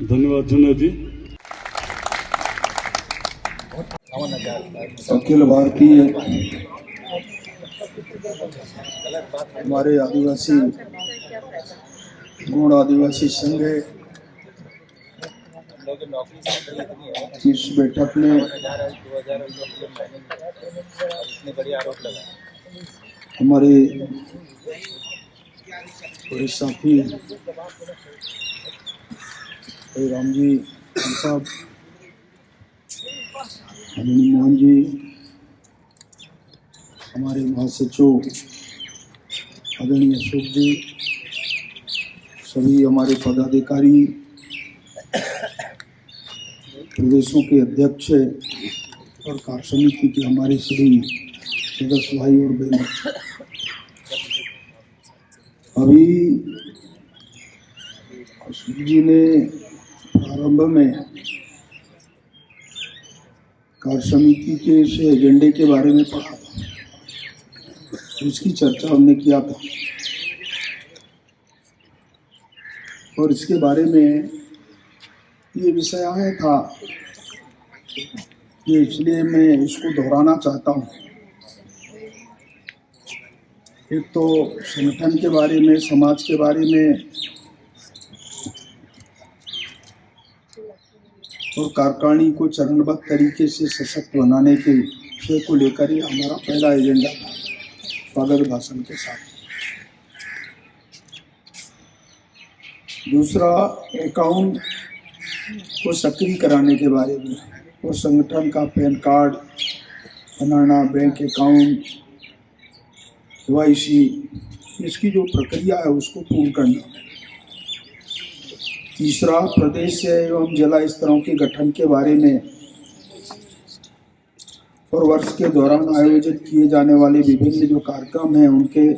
धन्यवाद जुनेद जी। अखिल भारतीय हमारे आदिवासी गोंड आदिवासी संघ इस बैठक में हमारे बड़े साथी राम जी साहब, आदरणीय मोहन जी, हमारे महासचिव आदरणीय अशोक जी, सभी हमारे पदाधिकारी, प्रदेशों के अध्यक्ष और कार्य समिति के हमारे सभी सदस्य भाई और बहनों, अभी अशोक जी ने प्रारंभ में कार्य समिति के इस एजेंडे के बारे में पढ़ा था, उसकी चर्चा हमने किया था और इसके बारे में ये विषय आया था कि इसलिए मैं इसको दोहराना चाहता हूँ। एक तो संगठन के बारे में, समाज के बारे में और कार्यकारिणी को चरणबद्ध तरीके से सशक्त बनाने के विषय को लेकर ही हमारा पहला एजेंडा था, स्वागत भाषण के साथ। दूसरा, अकाउंट को सक्रिय कराने के बारे में और संगठन का पैन कार्ड बनाना, बैंक अकाउंट, KYC, इसकी जो प्रक्रिया है उसको पूर्ण करना। तीसरा, प्रदेश एवं जिला स्तरों के गठन के बारे में और वर्ष के दौरान आयोजित किए जाने वाले विभिन्न जो कार्यक्रम हैं उनके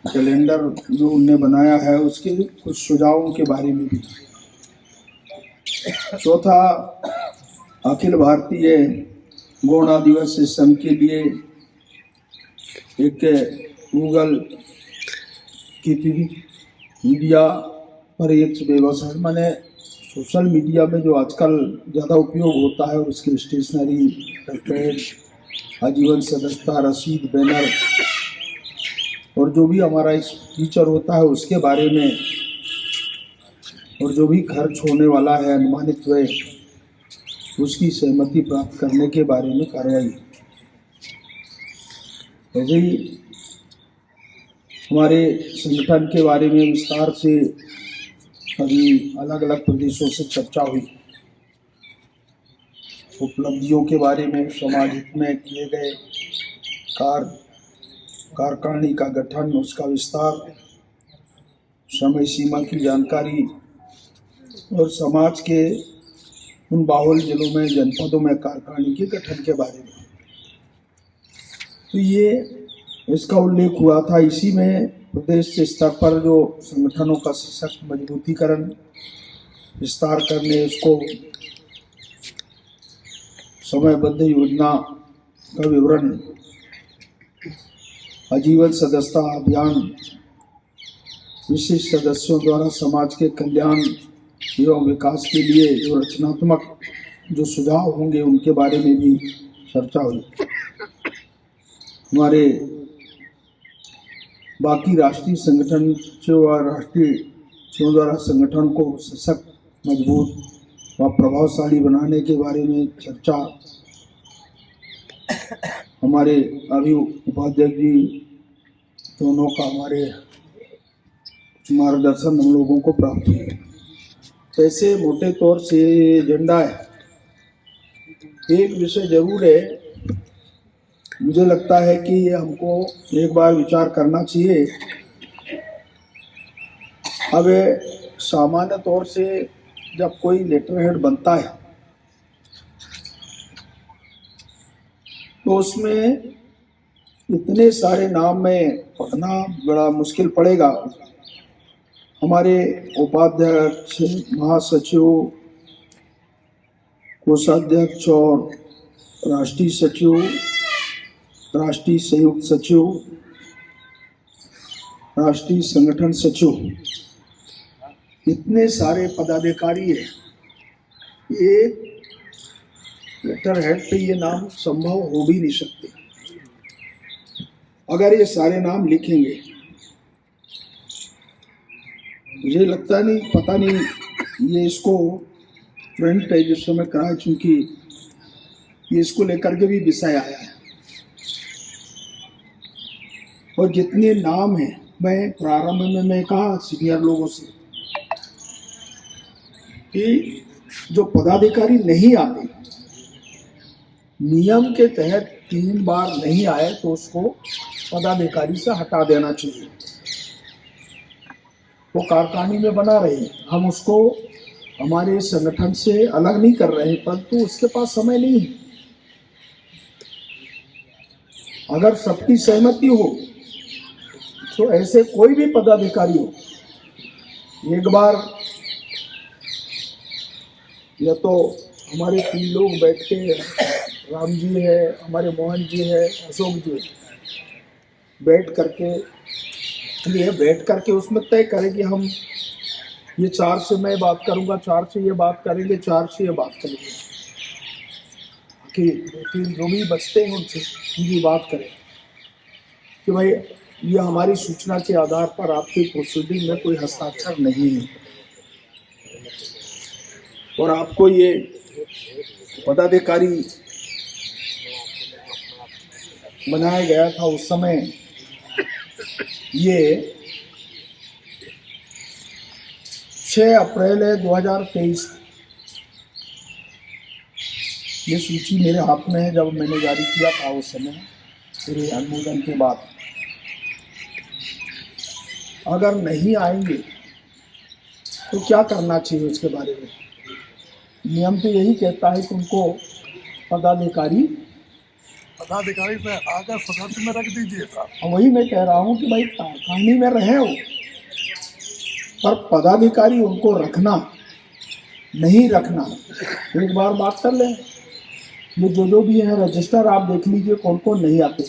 कैलेंडर जो उनने बनाया है उसके कुछ सुझावों के बारे में भी। चौथा, अखिल भारतीय गोंड आदिवासी संघ के लिए एक गूगल की मीडिया पर एक व्यवसाय माने सोशल मीडिया में जो आजकल ज़्यादा उपयोग होता है और उसकी स्टेशनरी, पैकेट, आजीवन सदस्यता रसीद, बैनर और जो भी हमारा इस फीचर होता है उसके बारे में और जो भी खर्च होने वाला है अनुमानित व्यय उसकी सहमति प्राप्त करने के बारे में कार्रवाई। ऐसे ही हमारे संगठन के बारे में विस्तार से अभी अलग अलग प्रदेशों से चर्चा हुई। उपलब्धियों के बारे में, समाज हित में किए गए कार्यकारिणी का गठन, उसका विस्तार, समय सीमा की जानकारी और समाज के उन बाहुल जिलों में, जनपदों में कार्यकारिणी के गठन के बारे में। तो ये इसका उल्लेख हुआ था। इसी में प्रदेश स्तर पर जो संगठनों का सशक्त मजबूतीकरण, विस्तार करने, उसको समयबद्ध योजना का विवरण, आजीवन सदस्यता अभियान, विशिष्ट सदस्यों द्वारा समाज के कल्याण एवं विकास के लिए जो रचनात्मक जो सुझाव होंगे उनके बारे में भी चर्चा हुई। हमारे बाकी राष्ट्रीय संगठन और राष्ट्रीय द्वारा संगठन को सशक्त, मजबूत व प्रभावशाली बनाने के बारे में चर्चा। हमारे अभी उपाध्यक्ष जी दोनों का हमारे मार्गदर्शन हम लोगों को प्राप्त हुआ। ऐसे मोटे तौर से एजेंडा है। एक विषय जरूर है, मुझे लगता है कि ये हमको एक बार विचार करना चाहिए। अब सामान्य तौर से जब कोई लेटर हेड बनता है तो उसमें इतने सारे नाम में पढ़ना बड़ा मुश्किल पड़ेगा। हमारे उपाध्यक्ष, महासचिव, कोषाध्यक्ष और राष्ट्रीय सचिव, राष्ट्रीय संयुक्त सचिव, राष्ट्रीय संगठन सचिव, इतने सारे पदाधिकारी हैं। एक लेटर हेड पे ये नाम संभव हो भी नहीं सकते। अगर ये सारे नाम लिखेंगे, मुझे लगता नहीं, पता नहीं ये इसको फ्रंट पेज इस समय कराए, चूंकि ये इसको लेकर के भी विषय आया है। और जितने नाम हैं, मैं प्रारंभ में मैं कहा सीनियर लोगों से कि जो पदाधिकारी नहीं आते, नियम के तहत 3 बार नहीं आए तो उसको पदाधिकारी से हटा देना चाहिए। वो कार्यकारिणी में बना रहे, हम उसको हमारे संगठन से अलग नहीं कर रहे, परंतु उसके पास समय नहीं है। अगर सबकी सहमति हो तो ऐसे कोई भी पदाधिकारी हो, एक बार या तो हमारे 3 लोग बैठ के, राम जी है, हमारे मोहन जी है, अशोक जी है, बैठ करके उसमें तय करें कि हम ये 4 से मैं बात करूंगा, 4 से ये बात करेंगे, 4 से ये बात करेंगे, कि 2-3 जो भी बचते हैं उनसे उनकी बात करें कि भाई ये हमारी सूचना के आधार पर आपकी प्रोसीडिंग में कोई हस्ताक्षर नहीं है और आपको ये पदाधिकारी बनाया गया था उस समय, ये 6 अप्रैल 2023 ये सूची मेरे हाथ में है। जब मैंने जारी किया था उस समय पूरे अनुमोदन के बाद, अगर नहीं आएंगे तो क्या करना चाहिए उसके बारे में। नियम तो यही कहता है कि उनको पदाधिकारी पे आकर सदस्य में रख दीजिएगा। वही मैं कह रहा हूँ कि भाई कार्यकारिणी में रहे हो, पर पदाधिकारी उनको रखना नहीं रखना एक बार बात कर लें। ये जो भी है रजिस्टर आप देख लीजिए कौन कौन नहीं आते।